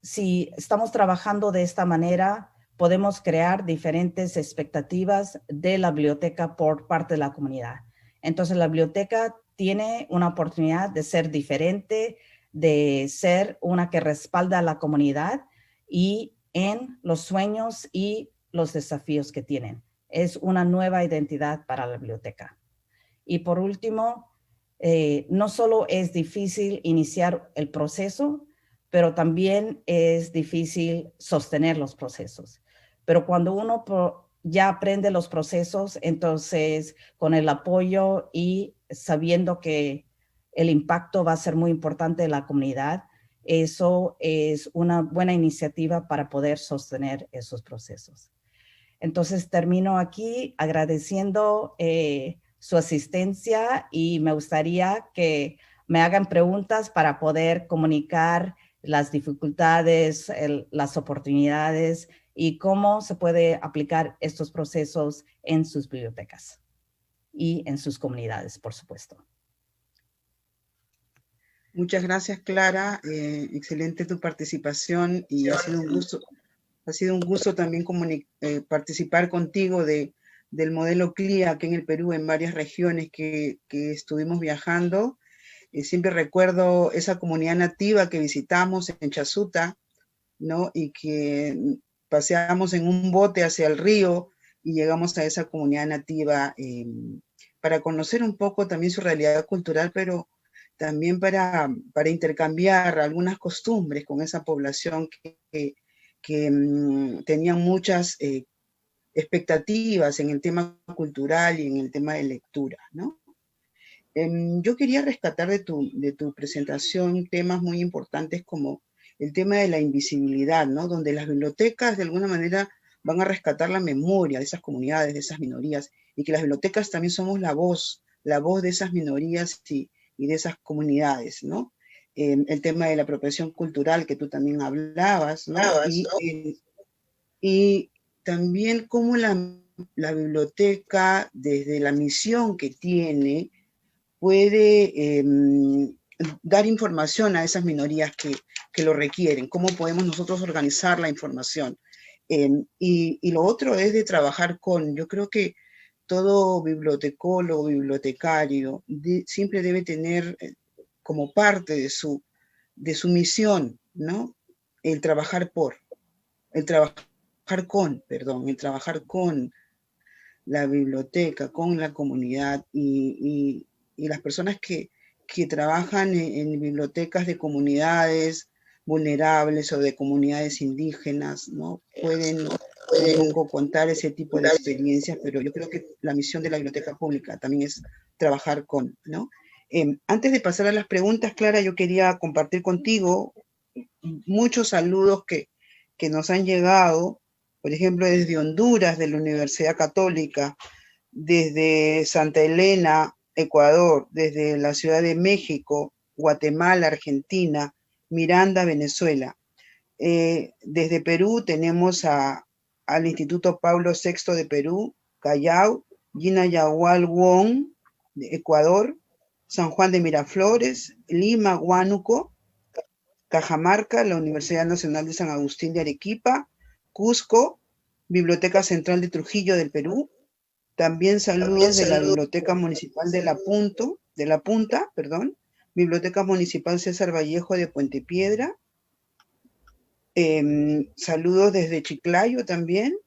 si estamos trabajando de esta manera, podemos crear diferentes expectativas de la biblioteca por parte de la comunidad. Entonces, la biblioteca tiene una oportunidad de ser diferente, de ser una que respalda a la comunidad y en los sueños y los desafíos que tienen. Es una nueva identidad para la biblioteca. Y por último, no solo es difícil iniciar el proceso, pero también es difícil sostener los procesos. Pero cuando uno ya aprende los procesos, entonces con el apoyo y sabiendo que el impacto va a ser muy importante en la comunidad, eso es una buena iniciativa para poder sostener esos procesos. Entonces termino aquí agradeciendo su asistencia y me gustaría que me hagan preguntas para poder comunicar las dificultades, las oportunidades y cómo se puede aplicar estos procesos en sus bibliotecas y en sus comunidades, por supuesto. Muchas gracias, Clara. Excelente tu participación y ha sido un gusto también participar contigo del modelo CLIA aquí en el Perú, en varias regiones que estuvimos viajando. Siempre recuerdo esa comunidad nativa que visitamos en Chasuta, ¿no? Y que paseamos en un bote hacia el río y llegamos a esa comunidad nativa para conocer un poco también su realidad cultural, pero también para intercambiar algunas costumbres con esa población que tenían muchas expectativas en el tema cultural y en el tema de lectura, ¿no? Yo quería rescatar de tu presentación temas muy importantes como el tema de la invisibilidad, ¿no? Donde las bibliotecas de alguna manera van a rescatar la memoria de esas comunidades, de esas minorías, y que las bibliotecas también somos la voz de esas minorías y de esas comunidades, ¿no? El tema de la apropiación cultural que tú también hablabas, ¿no? Y también cómo la biblioteca, desde la misión que tiene, puede dar información a esas minorías que lo requieren, cómo podemos nosotros organizar la información. Y lo otro es de trabajar yo creo que todo bibliotecólogo, bibliotecario, siempre debe tener como parte de su misión, ¿no? El trabajar el trabajar con la biblioteca, con la comunidad y las personas que trabajan en bibliotecas de comunidades vulnerables o de comunidades indígenas, ¿no? Pueden un poco contar ese tipo de experiencias, pero yo creo que la misión de la biblioteca pública también es trabajar con, ¿no? Antes de pasar a las preguntas, Clara, yo quería compartir contigo muchos saludos que nos han llegado, por ejemplo, desde Honduras, de la Universidad Católica, desde Santa Elena, Ecuador, desde la Ciudad de México, Guatemala, Argentina, Miranda, Venezuela. Desde Perú tenemos al Instituto Pablo VI de Perú, Callao, Gina Yagual Wong, de Ecuador, San Juan de Miraflores, Lima, Huánuco, Cajamarca, la Universidad Nacional de San Agustín de Arequipa, Cusco, Biblioteca Central de Trujillo del Perú. También saludos de la Biblioteca Municipal de La Punta, Biblioteca Municipal César Vallejo de Puente Piedra. Saludos desde Chiclayo también.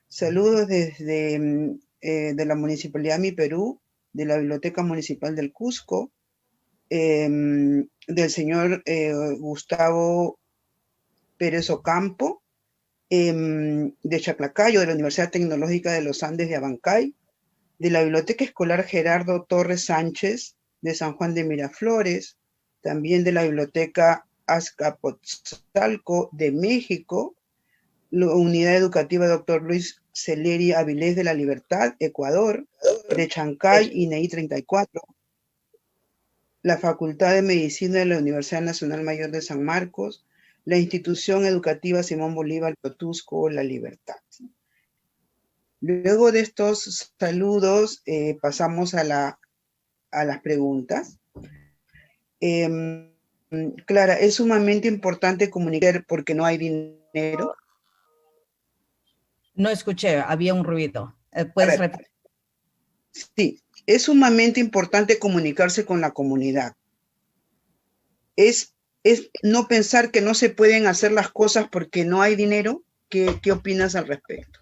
Saludos desde de la Municipalidad Mi Perú, de la Biblioteca Municipal del Cusco, del señor Gustavo Pérez Ocampo, de Chaclacayo, de la Universidad Tecnológica de los Andes de Abancay, de la Biblioteca Escolar Gerardo Torres Sánchez, de San Juan de Miraflores, también de la Biblioteca Azcapotzalco de México, la Unidad Educativa Dr. Luis Celeri Avilés de la Libertad, Ecuador, de Chancay, INEI 34, la Facultad de Medicina de la Universidad Nacional Mayor de San Marcos, la Institución Educativa Simón Bolívar, Potusco, La Libertad. Luego de estos saludos, pasamos a las preguntas. Clara, es sumamente importante comunicar porque no hay dinero. No escuché, había un ruido. ¿Puedes repetir? Sí, es sumamente importante comunicarse con la comunidad. Es no pensar que no se pueden hacer las cosas porque no hay dinero. ¿Qué opinas al respecto?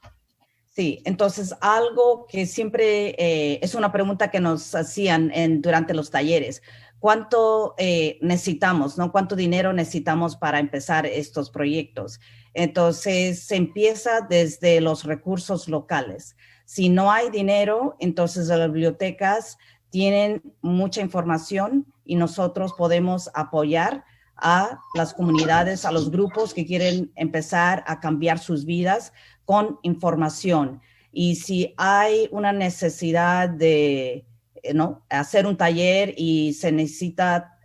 Sí, entonces algo que siempre es una pregunta que nos hacían durante los talleres. ¿Cuánto necesitamos, no? ¿Cuánto dinero necesitamos para empezar estos proyectos? Entonces se empieza desde los recursos locales. Si no hay dinero, entonces las bibliotecas tienen mucha información y nosotros podemos apoyar a las comunidades, a los grupos que quieren empezar a cambiar sus vidas con información. Y si hay una necesidad de hacer un taller y se necesita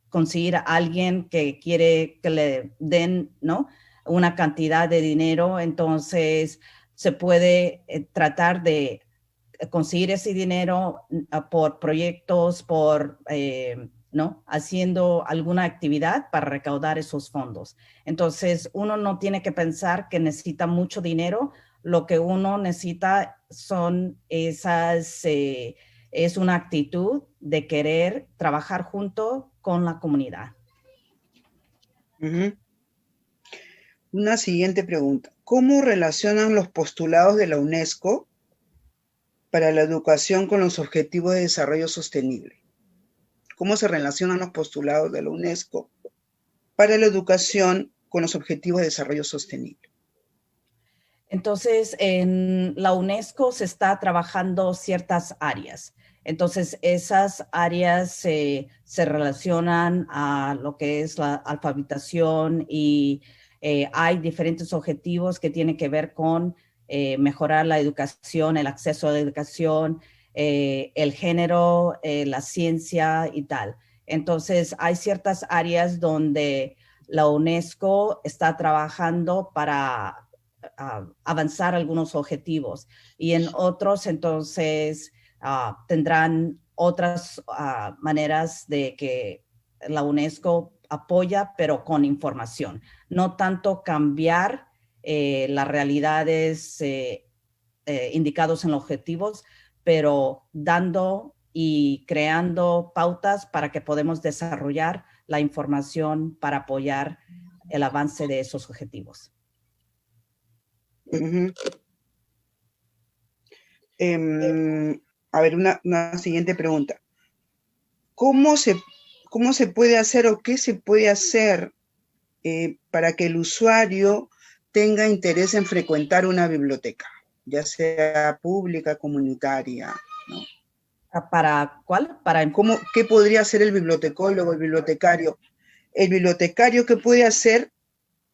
conseguir a alguien que quiere que le den una cantidad de dinero, entonces se puede tratar de conseguir ese dinero por proyectos, por haciendo alguna actividad para recaudar esos fondos. Entonces, uno no tiene que pensar que necesita mucho dinero. Lo que uno necesita es una actitud de querer trabajar junto con la comunidad. Una siguiente pregunta. ¿Cómo relacionan los postulados de la UNESCO para la educación con los Objetivos de Desarrollo Sostenible? ¿Cómo se relacionan los postulados de la UNESCO para la educación con los Objetivos de Desarrollo Sostenible? Entonces, en la UNESCO se está trabajando ciertas áreas. Entonces, esas áreas se relacionan a lo que es la alfabetización y hay diferentes objetivos que tienen que ver con mejorar la educación, el acceso a la educación, el género, la ciencia y tal. Entonces, hay ciertas áreas donde la UNESCO está trabajando para avanzar algunos objetivos y en otros entonces tendrán otras maneras de que la UNESCO apoya, pero con información. No tanto cambiar las realidades indicados en los objetivos, pero dando y creando pautas para que podamos desarrollar la información para apoyar el avance de esos objetivos. A ver, una siguiente pregunta. ¿Cómo se puede hacer o qué se puede hacer para que el usuario tenga interés en frecuentar una biblioteca, ya sea pública, comunitaria, ¿no? ¿Para cuál? ¿Qué podría hacer el bibliotecólogo, el bibliotecario? El bibliotecario, ¿qué puede hacer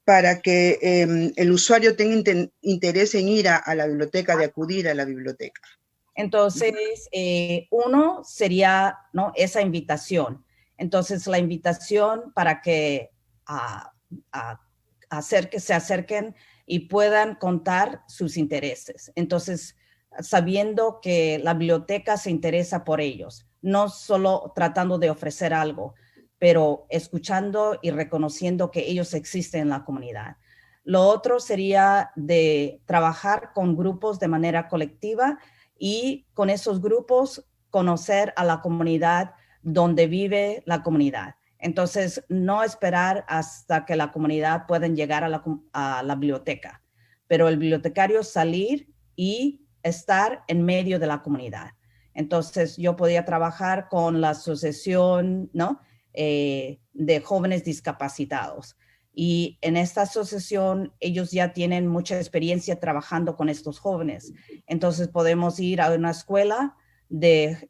para que el usuario tenga interés en ir a la biblioteca, de acudir a la biblioteca? Entonces, uno sería, ¿no?, esa invitación. Entonces, la invitación para que se acerquen y puedan contar sus intereses. Entonces, sabiendo que la biblioteca se interesa por ellos, no solo tratando de ofrecer algo, pero escuchando y reconociendo que ellos existen en la comunidad. Lo otro sería de trabajar con grupos de manera colectiva y con esos grupos conocer a la comunidad donde vive la comunidad. Entonces, no esperar hasta que la comunidad pueda llegar a la biblioteca, pero el bibliotecario salir y estar en medio de la comunidad. Entonces, yo podía trabajar con la asociación, ¿no?, de jóvenes discapacitados. Y en esta asociación, ellos ya tienen mucha experiencia trabajando con estos jóvenes. Entonces, podemos ir a una escuela donde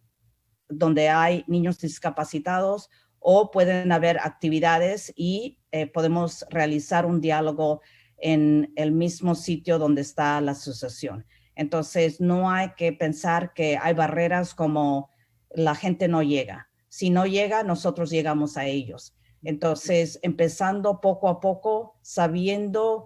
hay niños discapacitados, o pueden haber actividades y podemos realizar un diálogo en el mismo sitio donde está la asociación. Entonces, no hay que pensar que hay barreras como la gente no llega. Si no llega, nosotros llegamos a ellos. Entonces, empezando poco a poco, sabiendo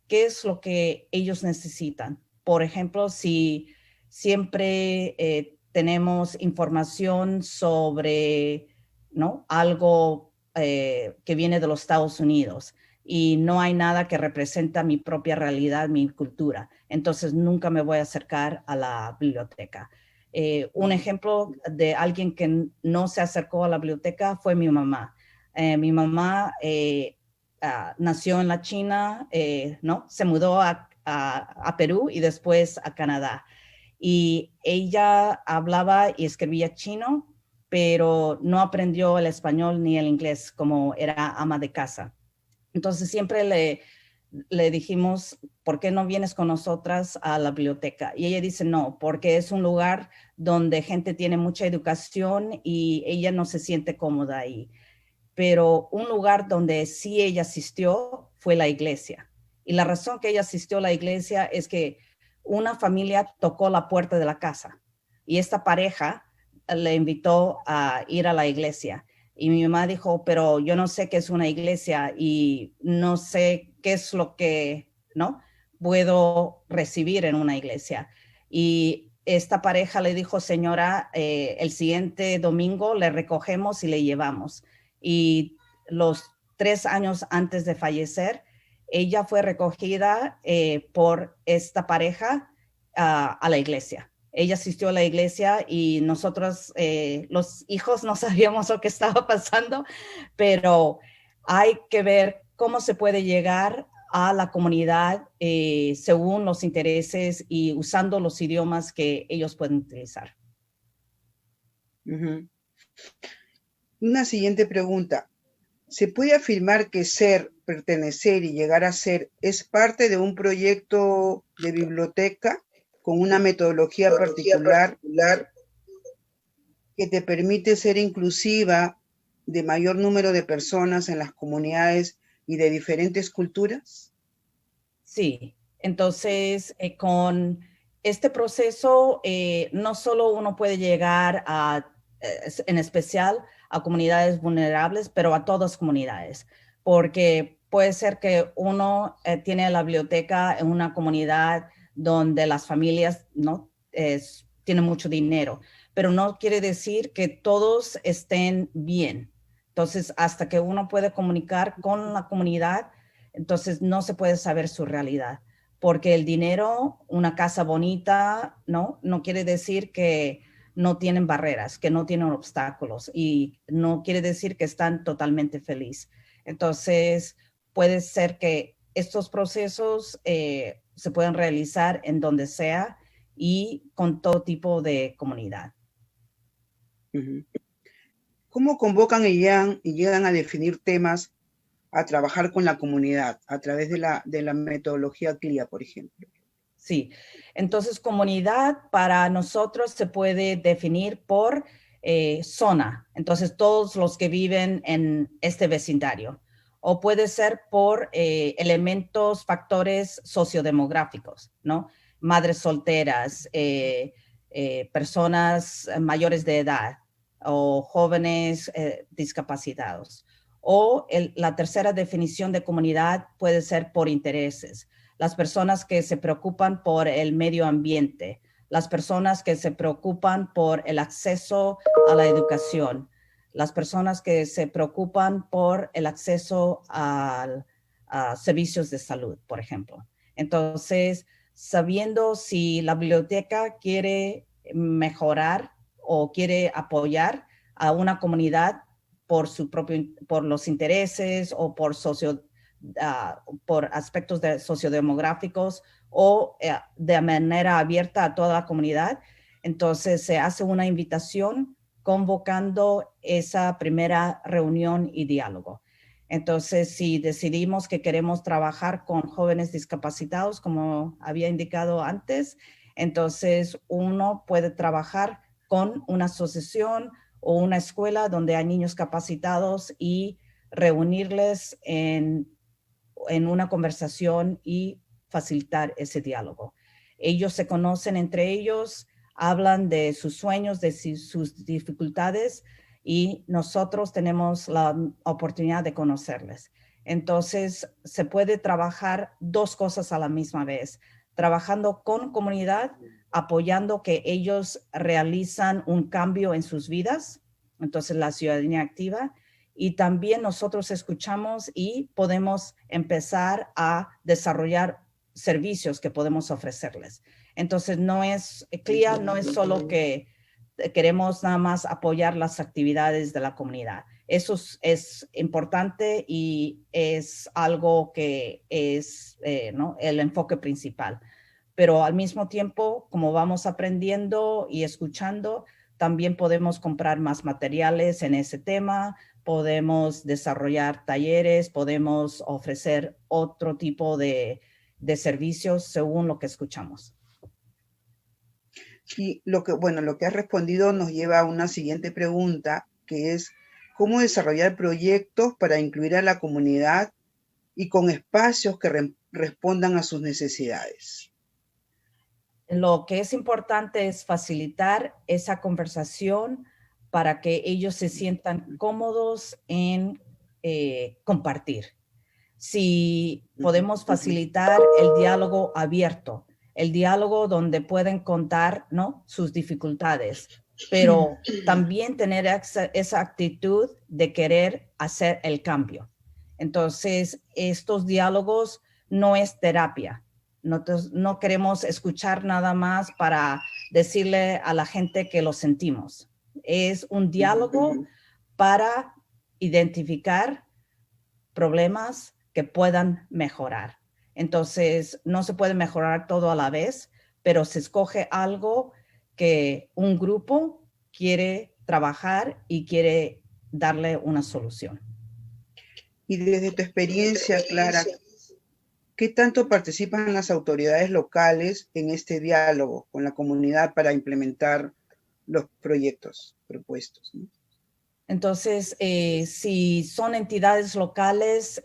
qué es lo que ellos necesitan. Por ejemplo, si siempre tenemos información sobre, ¿no?, algo que viene de los Estados Unidos y no hay nada que representa mi propia realidad, mi cultura, entonces nunca me voy a acercar a la biblioteca. Un ejemplo de alguien que no se acercó a la biblioteca fue mi mamá. Mi mamá nació en la China, ¿no? Se mudó a Perú y después a Canadá. Y ella hablaba y escribía chino, pero no aprendió el español ni el inglés como era ama de casa. Entonces siempre le dijimos, ¿por qué no vienes con nosotras a la biblioteca? Y ella dice, no, porque es un lugar donde gente tiene mucha educación y ella no se siente cómoda ahí. Pero un lugar donde sí ella asistió fue la iglesia. Y la razón que ella asistió a la iglesia es que una familia tocó la puerta de la casa y esta pareja le invitó a ir a la iglesia. Y mi mamá dijo, pero yo no sé qué es una iglesia y no sé qué es lo que, ¿no?, puedo recibir en una iglesia. Y esta pareja le dijo, señora, el siguiente domingo le recogemos y le llevamos. Y los 3 años antes de fallecer, ella fue recogida por esta pareja a la iglesia. Ella asistió a la iglesia y nosotros, los hijos, no sabíamos lo que estaba pasando, pero hay que ver cómo se puede llegar a la comunidad según los intereses y usando los idiomas que ellos pueden utilizar. Una siguiente pregunta. ¿Se puede afirmar que ser, pertenecer y llegar a ser es parte de un proyecto de biblioteca con una metodología particular que te permite ser inclusiva de mayor número de personas en las comunidades y de diferentes culturas? Sí, entonces con este proceso no solo uno puede llegar en especial a comunidades vulnerables, pero a todas comunidades, porque puede ser que uno tiene la biblioteca en una comunidad donde las familias no tienen mucho dinero, pero no quiere decir que todos estén bien. Entonces, hasta que uno puede comunicar con la comunidad, entonces no se puede saber su realidad. porque el dinero, una casa bonita, no quiere decir que no tienen barreras, que no tienen obstáculos y no quiere decir que están totalmente felices. Entonces, puede ser que estos procesos se pueden realizar en donde sea y con todo tipo de comunidad. ¿Cómo convocan y llegan a definir temas a trabajar con la comunidad a través de la metodología CLIA, por ejemplo? Sí, entonces comunidad para nosotros se puede definir por zona, entonces todos los que viven en este vecindario, o puede ser por elementos, factores sociodemográficos, ¿no? Madres solteras, personas mayores de edad o jóvenes discapacitados. O la tercera definición de comunidad puede ser por intereses. Las personas que se preocupan por el medio ambiente, las personas que se preocupan por el acceso a la educación, las personas que se preocupan por el acceso a servicios de salud, por ejemplo. Entonces, sabiendo si la biblioteca quiere mejorar o quiere apoyar a una comunidad por los intereses o por aspectos sociodemográficos o de manera abierta a toda la comunidad. Entonces se hace una invitación convocando esa primera reunión y diálogo. Entonces, si decidimos que queremos trabajar con jóvenes discapacitados, como había indicado antes, entonces uno puede trabajar con una asociación o una escuela donde hay niños capacitados y reunirles en una conversación y facilitar ese diálogo. Ellos se conocen entre ellos, hablan de sus sueños, de sus dificultades y nosotros tenemos la oportunidad de conocerles. Entonces, se puede trabajar dos cosas a la misma vez, trabajando con comunidad, apoyando que ellos realizan un cambio en sus vidas, entonces la ciudadanía activa, y también nosotros escuchamos y podemos empezar a desarrollar servicios que podemos ofrecerles. Entonces, CLIA no es solo que queremos nada más apoyar las actividades de la comunidad. Eso es importante y es algo que es ¿no? el enfoque principal. Pero al mismo tiempo, como vamos aprendiendo y escuchando, también podemos comprar más materiales en ese tema, podemos desarrollar talleres, podemos ofrecer otro tipo de servicios según lo que escuchamos. Y lo que has respondido nos lleva a una siguiente pregunta, que es cómo desarrollar proyectos para incluir a la comunidad y con espacios que respondan a sus necesidades. Lo que es importante es facilitar esa conversación para que ellos se sientan cómodos en compartir. Si podemos facilitar el diálogo abierto, el diálogo donde pueden contar, ¿no? sus dificultades, pero también tener esa actitud de querer hacer el cambio. Entonces, estos diálogos no es terapia. No queremos escuchar nada más para decirle a la gente que lo sentimos. Es un diálogo para identificar problemas que puedan mejorar. Entonces, no se puede mejorar todo a la vez, pero se escoge algo que un grupo quiere trabajar y quiere darle una solución. Y desde tu experiencia, Clara, ¿qué tanto participan las autoridades locales en este diálogo con la comunidad para implementar los proyectos propuestos, ¿no? Entonces, si son entidades locales,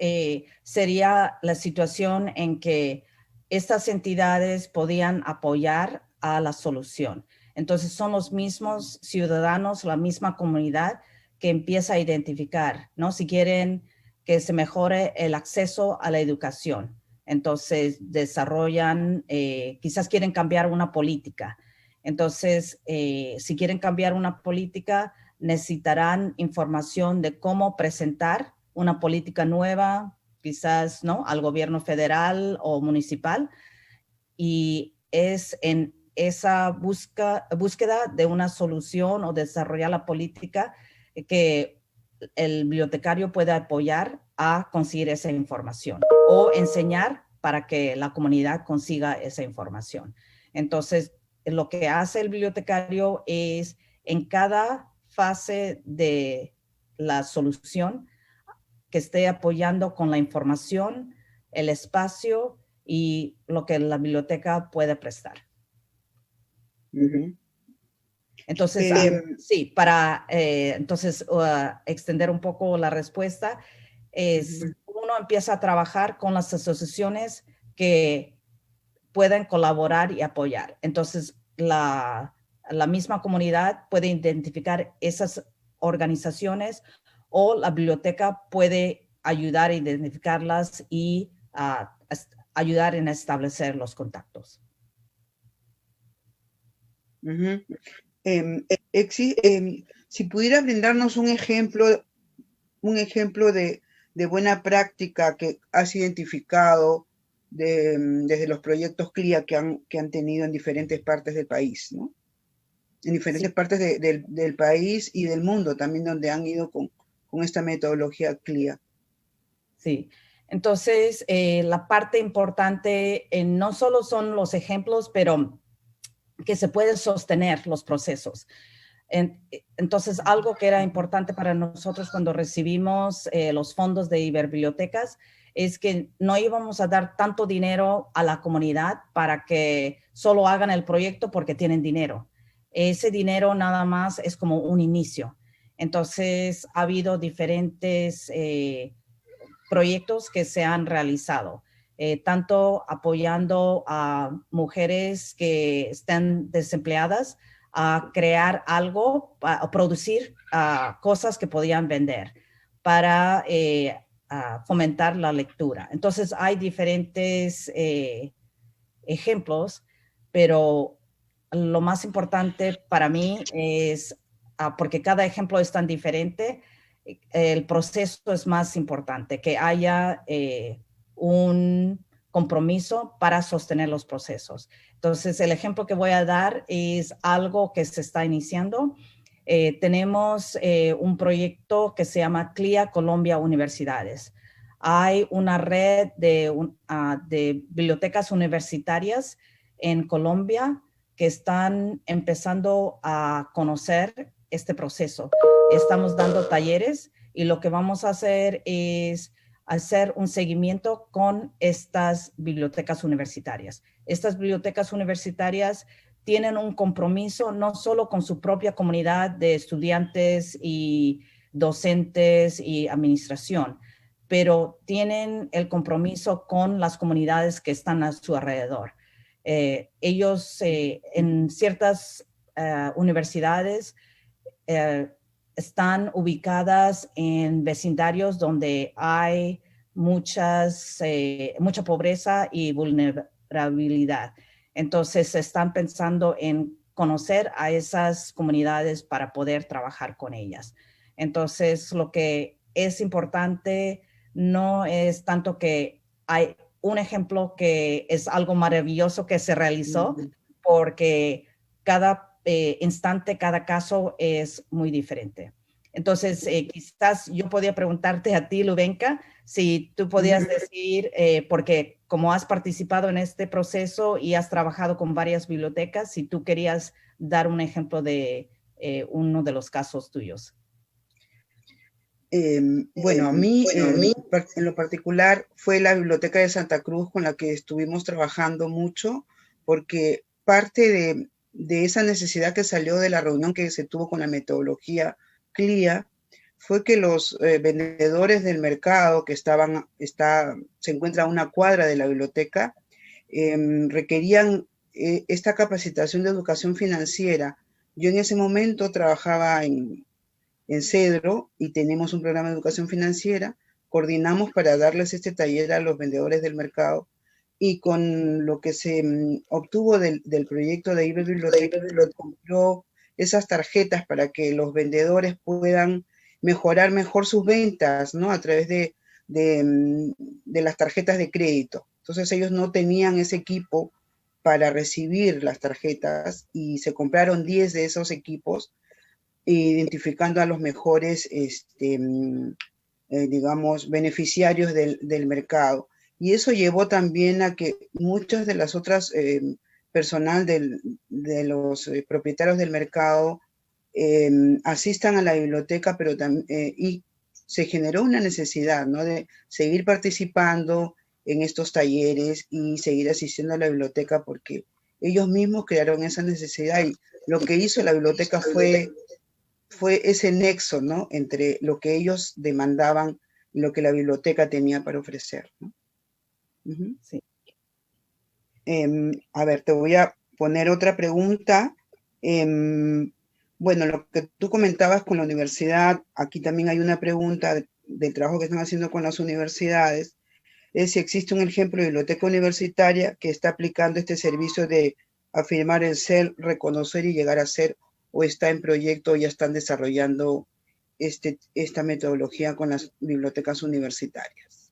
sería la situación en que estas entidades podían apoyar a la solución. Entonces, son los mismos ciudadanos, la misma comunidad que empieza a identificar, ¿no? Si quieren que se mejore el acceso a la educación. Entonces, desarrollan, quizás quieren cambiar una política. Entonces, si quieren cambiar una política, necesitarán información de cómo presentar una política nueva, quizás, ¿no? al gobierno federal o municipal. y es en esa búsqueda de una solución o desarrollar la política que el bibliotecario puede apoyar a conseguir esa información o enseñar para que la comunidad consiga esa información. Entonces, lo que hace el bibliotecario es en cada fase de la solución que esté apoyando con la información, el espacio y lo que la biblioteca puede prestar. Entonces, sí, para extender un poco la respuesta, uno empieza a trabajar con las asociaciones que pueden colaborar y apoyar. Entonces, la misma comunidad puede identificar esas organizaciones o la biblioteca puede ayudar a identificarlas y ayudar en establecer los contactos. Si pudiera brindarnos un ejemplo de buena práctica que has identificado desde los proyectos CLIA que han tenido en diferentes partes del país, ¿no? En diferentes partes del país y del mundo también, donde han ido con esta metodología CLIA. Sí, entonces la parte importante no solo son los ejemplos, pero que se pueden sostener los procesos. Entonces, algo que era importante para nosotros cuando recibimos los fondos de Iberbibliotecas es que no íbamos a dar tanto dinero a la comunidad para que solo hagan el proyecto porque tienen dinero. Ese dinero nada más es como un inicio. Entonces, ha habido diferentes proyectos que se han realizado. Tanto apoyando a mujeres que están desempleadas a crear algo, a producir cosas que podían vender para fomentar la lectura. Entonces hay diferentes ejemplos, pero lo más importante para mí es, porque cada ejemplo es tan diferente, el proceso es más importante, que haya un compromiso para sostener los procesos. Entonces, el ejemplo que voy a dar es algo que se está iniciando. Tenemos un proyecto que se llama CLIA Colombia Universidades. Hay una red de bibliotecas universitarias en Colombia que están empezando a conocer este proceso. Estamos dando talleres y lo que vamos a hacer es hacer un seguimiento con estas bibliotecas universitarias. Estas bibliotecas universitarias tienen un compromiso no solo con su propia comunidad de estudiantes y docentes y administración, pero tienen el compromiso con las comunidades que están a su alrededor. Ellos en ciertas universidades están ubicadas en vecindarios donde hay mucha pobreza y vulnerabilidad. Entonces, están pensando en conocer a esas comunidades para poder trabajar con ellas. Entonces, lo que es importante no es tanto que hay un ejemplo que es algo maravilloso que se realizó, porque cada instante, cada caso es muy diferente. Entonces, quizás yo podía preguntarte a ti, Lubenka, si tú podías decir, porque como has participado en este proceso y has trabajado con varias bibliotecas, si tú querías dar un ejemplo de uno de los casos tuyos. Bueno, a mí en lo particular fue la Biblioteca de Santa Cruz con la que estuvimos trabajando mucho, porque parte de esa necesidad que salió de la reunión que se tuvo con la metodología CLIA fue que los vendedores del mercado que se encuentra a una cuadra de la biblioteca requerían esta capacitación de educación financiera. Yo en ese momento trabajaba en Cedro y tenemos un programa de educación financiera. Coordinamos para darles este taller a los vendedores del mercado y con lo que se obtuvo del proyecto de Iberbiblioteca, compró esas tarjetas para que los vendedores puedan mejorar sus ventas, ¿no? A través de las tarjetas de crédito. Entonces ellos no tenían ese equipo para recibir las tarjetas y se compraron 10 de esos equipos, identificando a los mejores, digamos, beneficiarios del mercado. Y eso llevó también a que muchas de las otras personal de los propietarios del mercado asistan a la biblioteca, pero y se generó una necesidad, ¿no?, de seguir participando en estos talleres y seguir asistiendo a la biblioteca porque ellos mismos crearon esa necesidad y lo que hizo la biblioteca fue ese nexo, ¿no?, entre lo que ellos demandaban y lo que la biblioteca tenía para ofrecer, ¿no? Sí. A ver, te voy a poner otra pregunta. Bueno, lo que tú comentabas con la universidad, aquí también hay una pregunta del trabajo que están haciendo con las universidades, es si existe un ejemplo de biblioteca universitaria que está aplicando este servicio de afirmar el ser, reconocer y llegar a ser, o está en proyecto o ya están desarrollando esta metodología con las bibliotecas universitarias.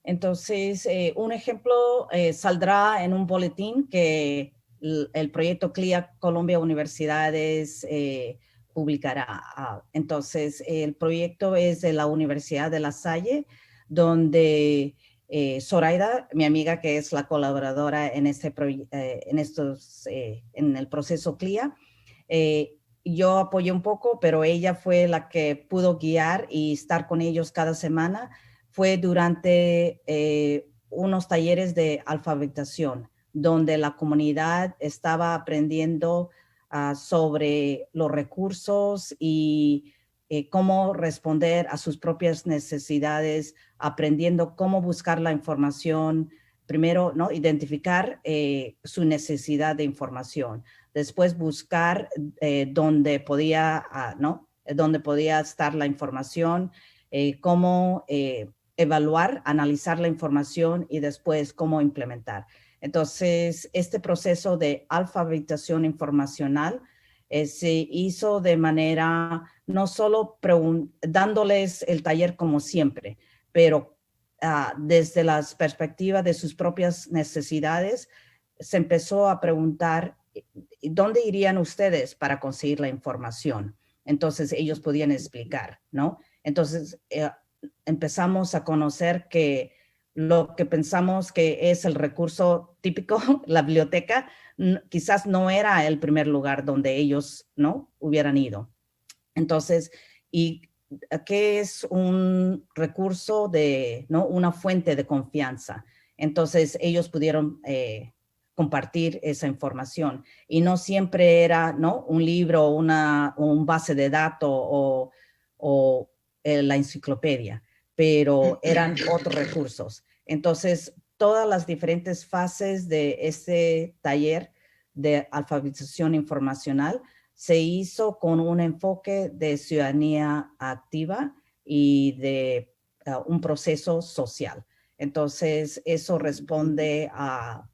Entonces, un ejemplo saldrá en un boletín que el proyecto CLIA Colombia Universidades publicará. Entonces, el proyecto es de la Universidad de La Salle, donde Zoraida, mi amiga que es la colaboradora en, en el proceso CLIA, yo apoyé un poco, pero ella fue la que pudo guiar y estar con ellos cada semana. Fue durante unos talleres de alfabetización, donde la comunidad estaba aprendiendo sobre los recursos y cómo responder a sus propias necesidades, aprendiendo cómo buscar la información. Primero, ¿no?, identificar su necesidad de información. Después buscar dónde podía, ¿no?, dónde podía estar la información, cómo evaluar, analizar la información y después cómo implementar. Entonces, este proceso de alfabetización informacional se hizo de manera, no solo dándoles el taller como siempre, pero desde las perspectivas de sus propias necesidades, se empezó a preguntar, ¿dónde irían ustedes para conseguir la información? Entonces, ellos podían explicar, ¿no? Entonces, empezamos a conocer que lo que pensamos que es el recurso típico, la biblioteca, quizás no era el primer lugar donde ellos, ¿no?, hubieran ido. Entonces, ¿y qué es un recurso de, ¿no?, una fuente de confianza? Entonces, ellos pudieron compartir esa información y no siempre era, ¿no?, un libro, un base de datos o la enciclopedia, pero eran otros recursos. Entonces, todas las diferentes fases de este taller de alfabetización informacional se hizo con un enfoque de ciudadanía activa y de un proceso social. Entonces, eso responde a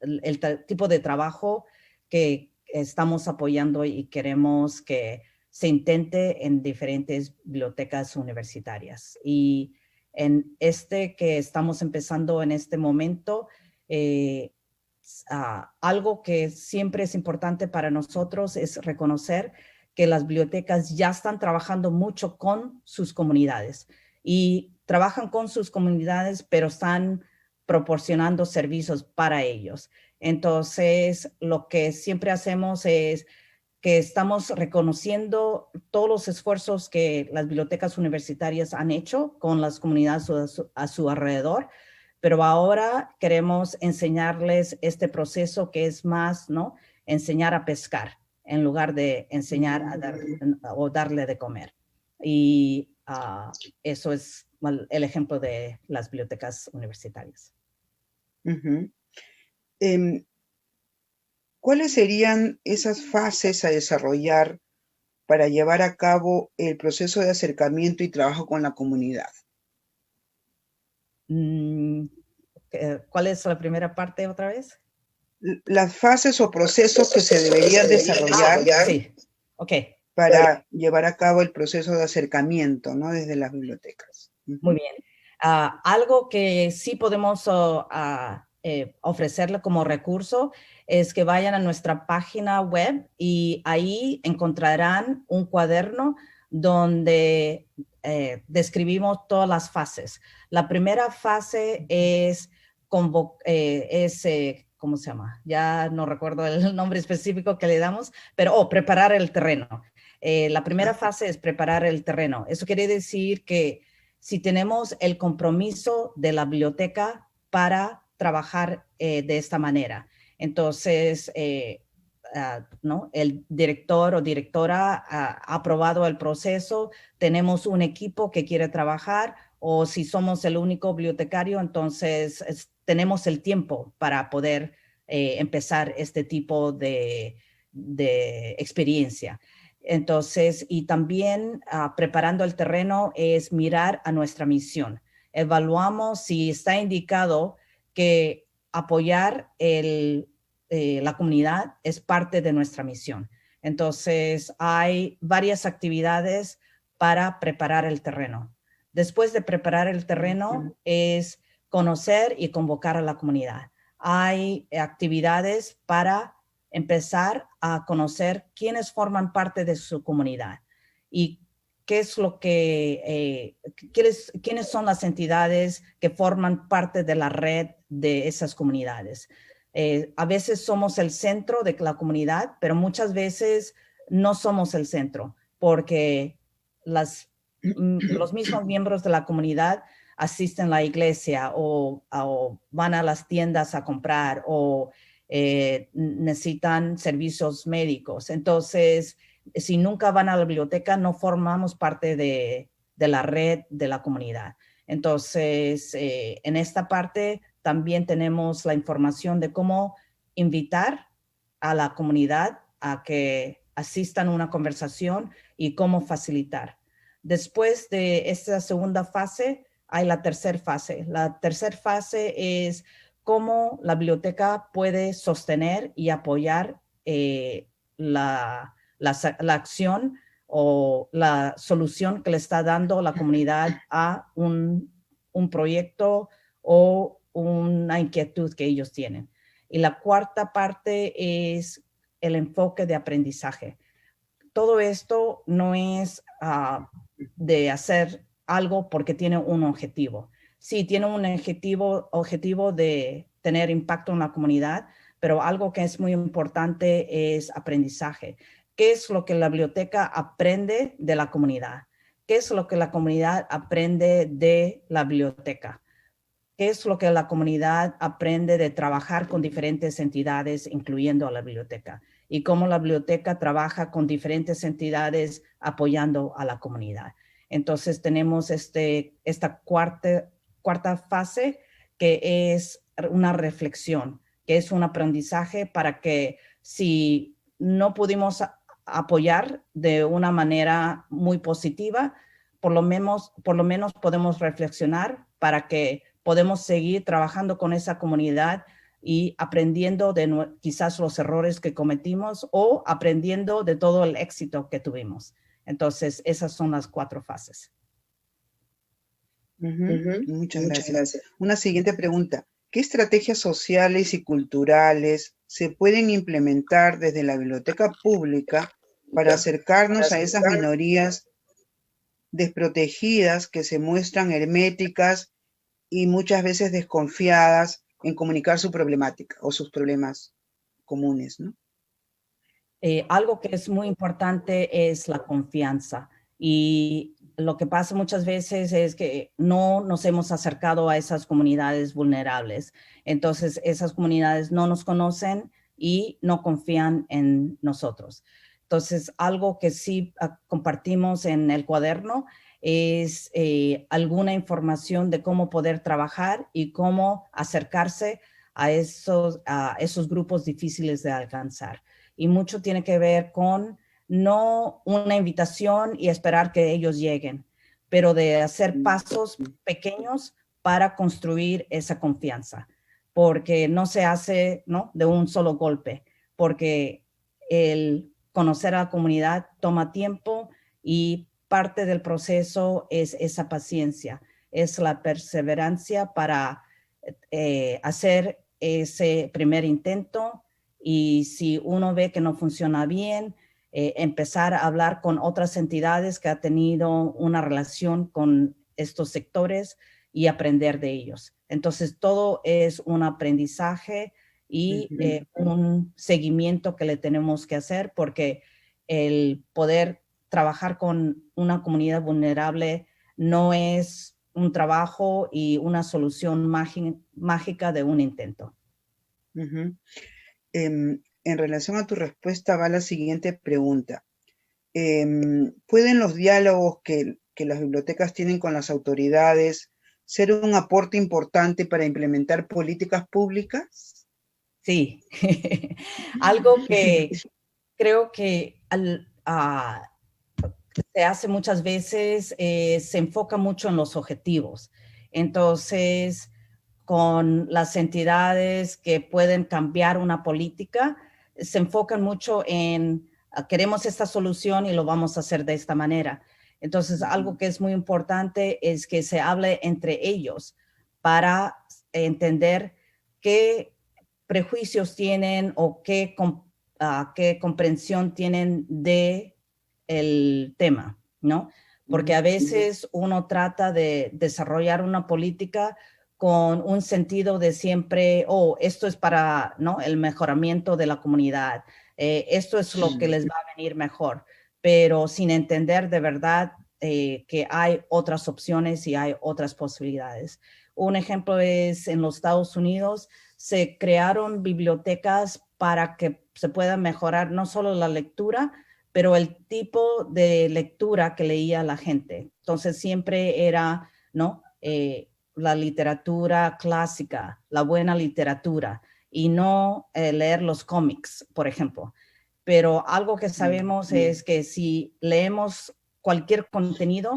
el tipo de trabajo que estamos apoyando y queremos que se intente en diferentes bibliotecas universitarias. Y en que estamos empezando en este momento, algo que siempre es importante para nosotros es reconocer que las bibliotecas ya están trabajando mucho con sus comunidades y trabajan con sus comunidades, pero están proporcionando servicios para ellos. Entonces, lo que siempre hacemos es que estamos reconociendo todos los esfuerzos que las bibliotecas universitarias han hecho con las comunidades a su alrededor, pero ahora queremos enseñarles este proceso que es más, ¿no?, enseñar a pescar en lugar de enseñar a darle de comer. Y eso es el ejemplo de las bibliotecas universitarias. ¿Cuáles serían esas fases a desarrollar para llevar a cabo el proceso de acercamiento y trabajo con la comunidad? ¿Cuál es la primera parte otra vez? Las fases o procesos que se deberían desarrollar sí. Okay. Para llevar a cabo el proceso de acercamiento, ¿no?, desde las bibliotecas. Muy bien. Algo que sí podemos ofrecerle como recurso es que vayan a nuestra página web y ahí encontrarán un cuaderno donde describimos todas las fases. La primera fase es, ¿cómo se llama? Ya no recuerdo el nombre específico que le damos, pero preparar el terreno. La primera fase es preparar el terreno. Eso quiere decir que si tenemos el compromiso de la biblioteca para trabajar de esta manera, entonces, ¿no? El director o directora ha aprobado el proceso, tenemos un equipo que quiere trabajar, o si somos el único bibliotecario, entonces tenemos el tiempo para poder empezar este tipo de experiencia. Entonces, y también preparando el terreno es mirar a nuestra misión. Evaluamos si está indicado que apoyar la comunidad es parte de nuestra misión. Entonces, hay varias actividades para preparar el terreno. Después de preparar el terreno es conocer y convocar a la comunidad. Hay actividades para empezar a conocer quiénes forman parte de su comunidad y qué es lo que, quiénes son las entidades que forman parte de la red de esas comunidades. A veces somos el centro de la comunidad, pero muchas veces no somos el centro porque los mismos miembros de la comunidad asisten a la iglesia o van a las tiendas a comprar o necesitan servicios médicos. Entonces, si nunca van a la biblioteca, no formamos parte de la red de la comunidad. Entonces, en esta parte también tenemos la información de cómo invitar a la comunidad a que asistan a una conversación y cómo facilitar. Después de esta segunda fase, hay la tercera fase. La tercera fase es cómo la biblioteca puede sostener y apoyar la acción o la solución que le está dando la comunidad a un proyecto o una inquietud que ellos tienen. Y la cuarta parte es el enfoque de aprendizaje. Todo esto no es de hacer algo porque tiene un objetivo. Sí, tiene un objetivo de tener impacto en la comunidad, pero algo que es muy importante es aprendizaje. ¿Qué es lo que la biblioteca aprende de la comunidad? ¿Qué es lo que la comunidad aprende de la biblioteca? ¿Qué es lo que la comunidad aprende de trabajar con diferentes entidades, incluyendo a la biblioteca? Y cómo la biblioteca trabaja con diferentes entidades apoyando a la comunidad. Entonces tenemos esta cuarta fase que es una reflexión, que es un aprendizaje para que si no pudimos apoyar de una manera muy positiva, por lo menos podemos reflexionar para que podemos seguir trabajando con esa comunidad y aprendiendo de quizás los errores que cometimos o aprendiendo de todo el éxito que tuvimos. Entonces, esas son las 4 fases. Muchas gracias. Una siguiente pregunta. ¿Qué estrategias sociales y culturales se pueden implementar desde la biblioteca pública para acercarnos a esas minorías desprotegidas que se muestran herméticas y muchas veces desconfiadas en comunicar su problemática o sus problemas comunes, ¿no? Algo que es muy importante es la confianza. Y lo que pasa muchas veces es que no nos hemos acercado a esas comunidades vulnerables. Entonces, esas comunidades no nos conocen y no confían en nosotros. Entonces, algo que sí compartimos en el cuaderno es alguna información de cómo poder trabajar y cómo acercarse a esos grupos difíciles de alcanzar. Y mucho tiene que ver con no una invitación y esperar que ellos lleguen, pero de hacer pasos pequeños para construir esa confianza, porque no se hace, ¿no?, de un solo golpe, porque el conocer a la comunidad toma tiempo y parte del proceso es esa paciencia, es la perseverancia para hacer ese primer intento y si uno ve que no funciona bien, empezar a hablar con otras entidades que han tenido una relación con estos sectores y aprender de ellos. Entonces, todo es un aprendizaje y un seguimiento que le tenemos que hacer porque el poder trabajar con una comunidad vulnerable no es un trabajo y una solución mágica de un intento. En relación a tu respuesta va la siguiente pregunta. ¿Pueden los diálogos que las bibliotecas tienen con las autoridades ser un aporte importante para implementar políticas públicas? Sí, algo que creo que se hace muchas veces, se enfoca mucho en los objetivos. Entonces, con las entidades que pueden cambiar una política, se enfocan mucho en queremos esta solución y lo vamos a hacer de esta manera. Entonces, algo que es muy importante es que se hable entre ellos para entender qué prejuicios tienen o qué comprensión tienen de el tema, ¿no? Porque a veces uno trata de desarrollar una política con un sentido de siempre, esto es para, ¿no?, el mejoramiento de la comunidad, esto es lo que les va a venir mejor, pero sin entender de verdad que hay otras opciones y hay otras posibilidades. Un ejemplo es en los Estados Unidos, se crearon bibliotecas para que se pueda mejorar no solo la lectura, pero el tipo de lectura que leía la gente. Entonces siempre era, ¿no?, la literatura clásica, la buena literatura, y no leer los cómics, por ejemplo. Pero algo que sabemos es que si leemos cualquier contenido,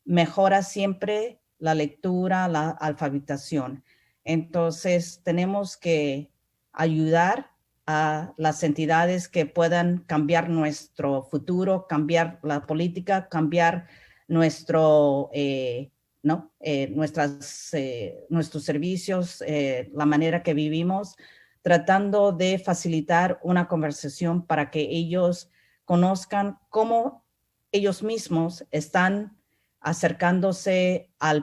mejora siempre la lectura, la alfabetización. Entonces, tenemos que ayudar a las entidades que puedan cambiar nuestro futuro, cambiar la política, cambiar nuestro, nuestros servicios, la manera que vivimos, tratando de facilitar una conversación para que ellos conozcan cómo ellos mismos están acercándose a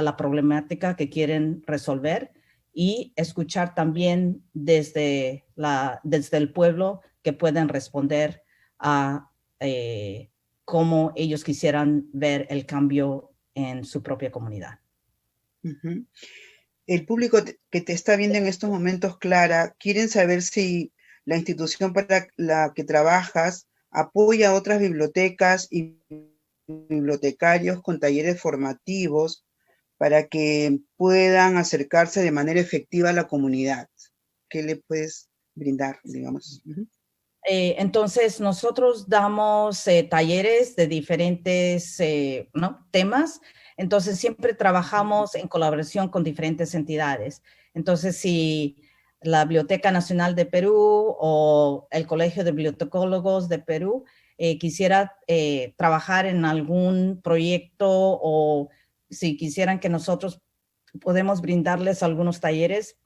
la problemática que quieren resolver y escuchar también desde el pueblo que pueden responder a cómo ellos quisieran ver el cambio en su propia comunidad. El público que te está viendo en estos momentos, Clara, quieren saber si la institución para la que trabajas apoya a otras bibliotecas y bibliotecarios con talleres formativos para que puedan acercarse de manera efectiva a la comunidad. ¿Qué le puedes brindar, digamos? Entonces, nosotros damos talleres de diferentes temas. Entonces, siempre trabajamos en colaboración con diferentes entidades. Entonces, si la Biblioteca Nacional de Perú o el Colegio de Bibliotecólogos de Perú quisiera trabajar en algún proyecto o si quisieran que nosotros podemos brindarles algunos talleres,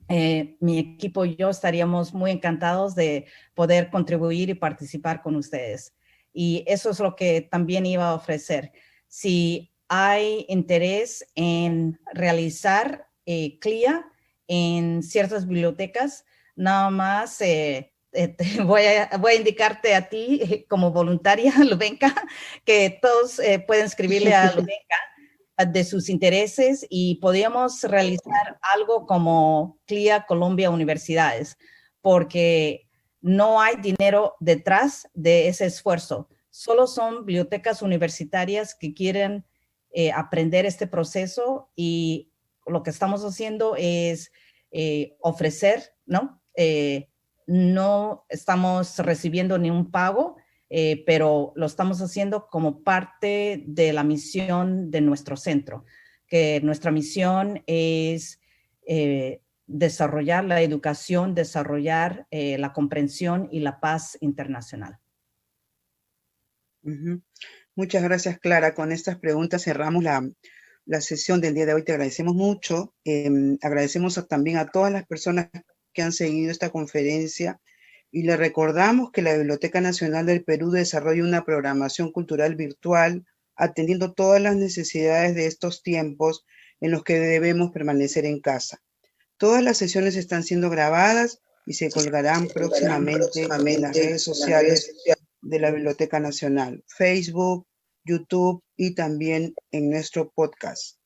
mi equipo y yo estaríamos muy encantados de poder contribuir y participar con ustedes. Y eso es lo que también iba a ofrecer. Si hay interés en realizar CLIA en ciertas bibliotecas, nada más voy a indicarte a ti como voluntaria, Lubenka, que todos pueden escribirle a Lubenka de sus intereses y podíamos realizar algo como CLIA Colombia Universidades, porque no hay dinero detrás de ese esfuerzo. Solo son bibliotecas universitarias que quieren aprender este proceso y lo que estamos haciendo es ofrecer, ¿no? No estamos recibiendo ni un pago, pero lo estamos haciendo como parte de la misión de nuestro centro, que nuestra misión es desarrollar la educación, desarrollar la comprensión y la paz internacional. Muchas gracias, Clara. Con estas preguntas cerramos la sesión del día de hoy. Te agradecemos mucho. Agradecemos también a todas las personas que han seguido esta conferencia y le recordamos que la Biblioteca Nacional del Perú desarrolla una programación cultural virtual atendiendo todas las necesidades de estos tiempos en los que debemos permanecer en casa. Todas las sesiones están siendo grabadas y se colgarán próximamente en las redes sociales de la Biblioteca Nacional, Facebook, YouTube y también en nuestro podcast.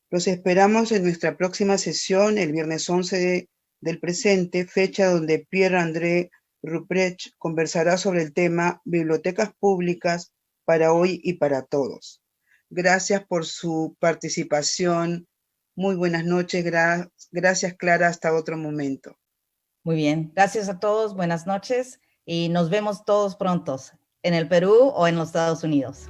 Los esperamos en nuestra próxima sesión el viernes 11 del presente, fecha donde Pierre-André Ruprecht conversará sobre el tema Bibliotecas Públicas para hoy y para todos. Gracias por su participación. Muy buenas noches. Gracias, Clara. Hasta otro momento. Muy bien. Gracias a todos. Buenas noches y nos vemos todos prontos en el Perú o en los Estados Unidos.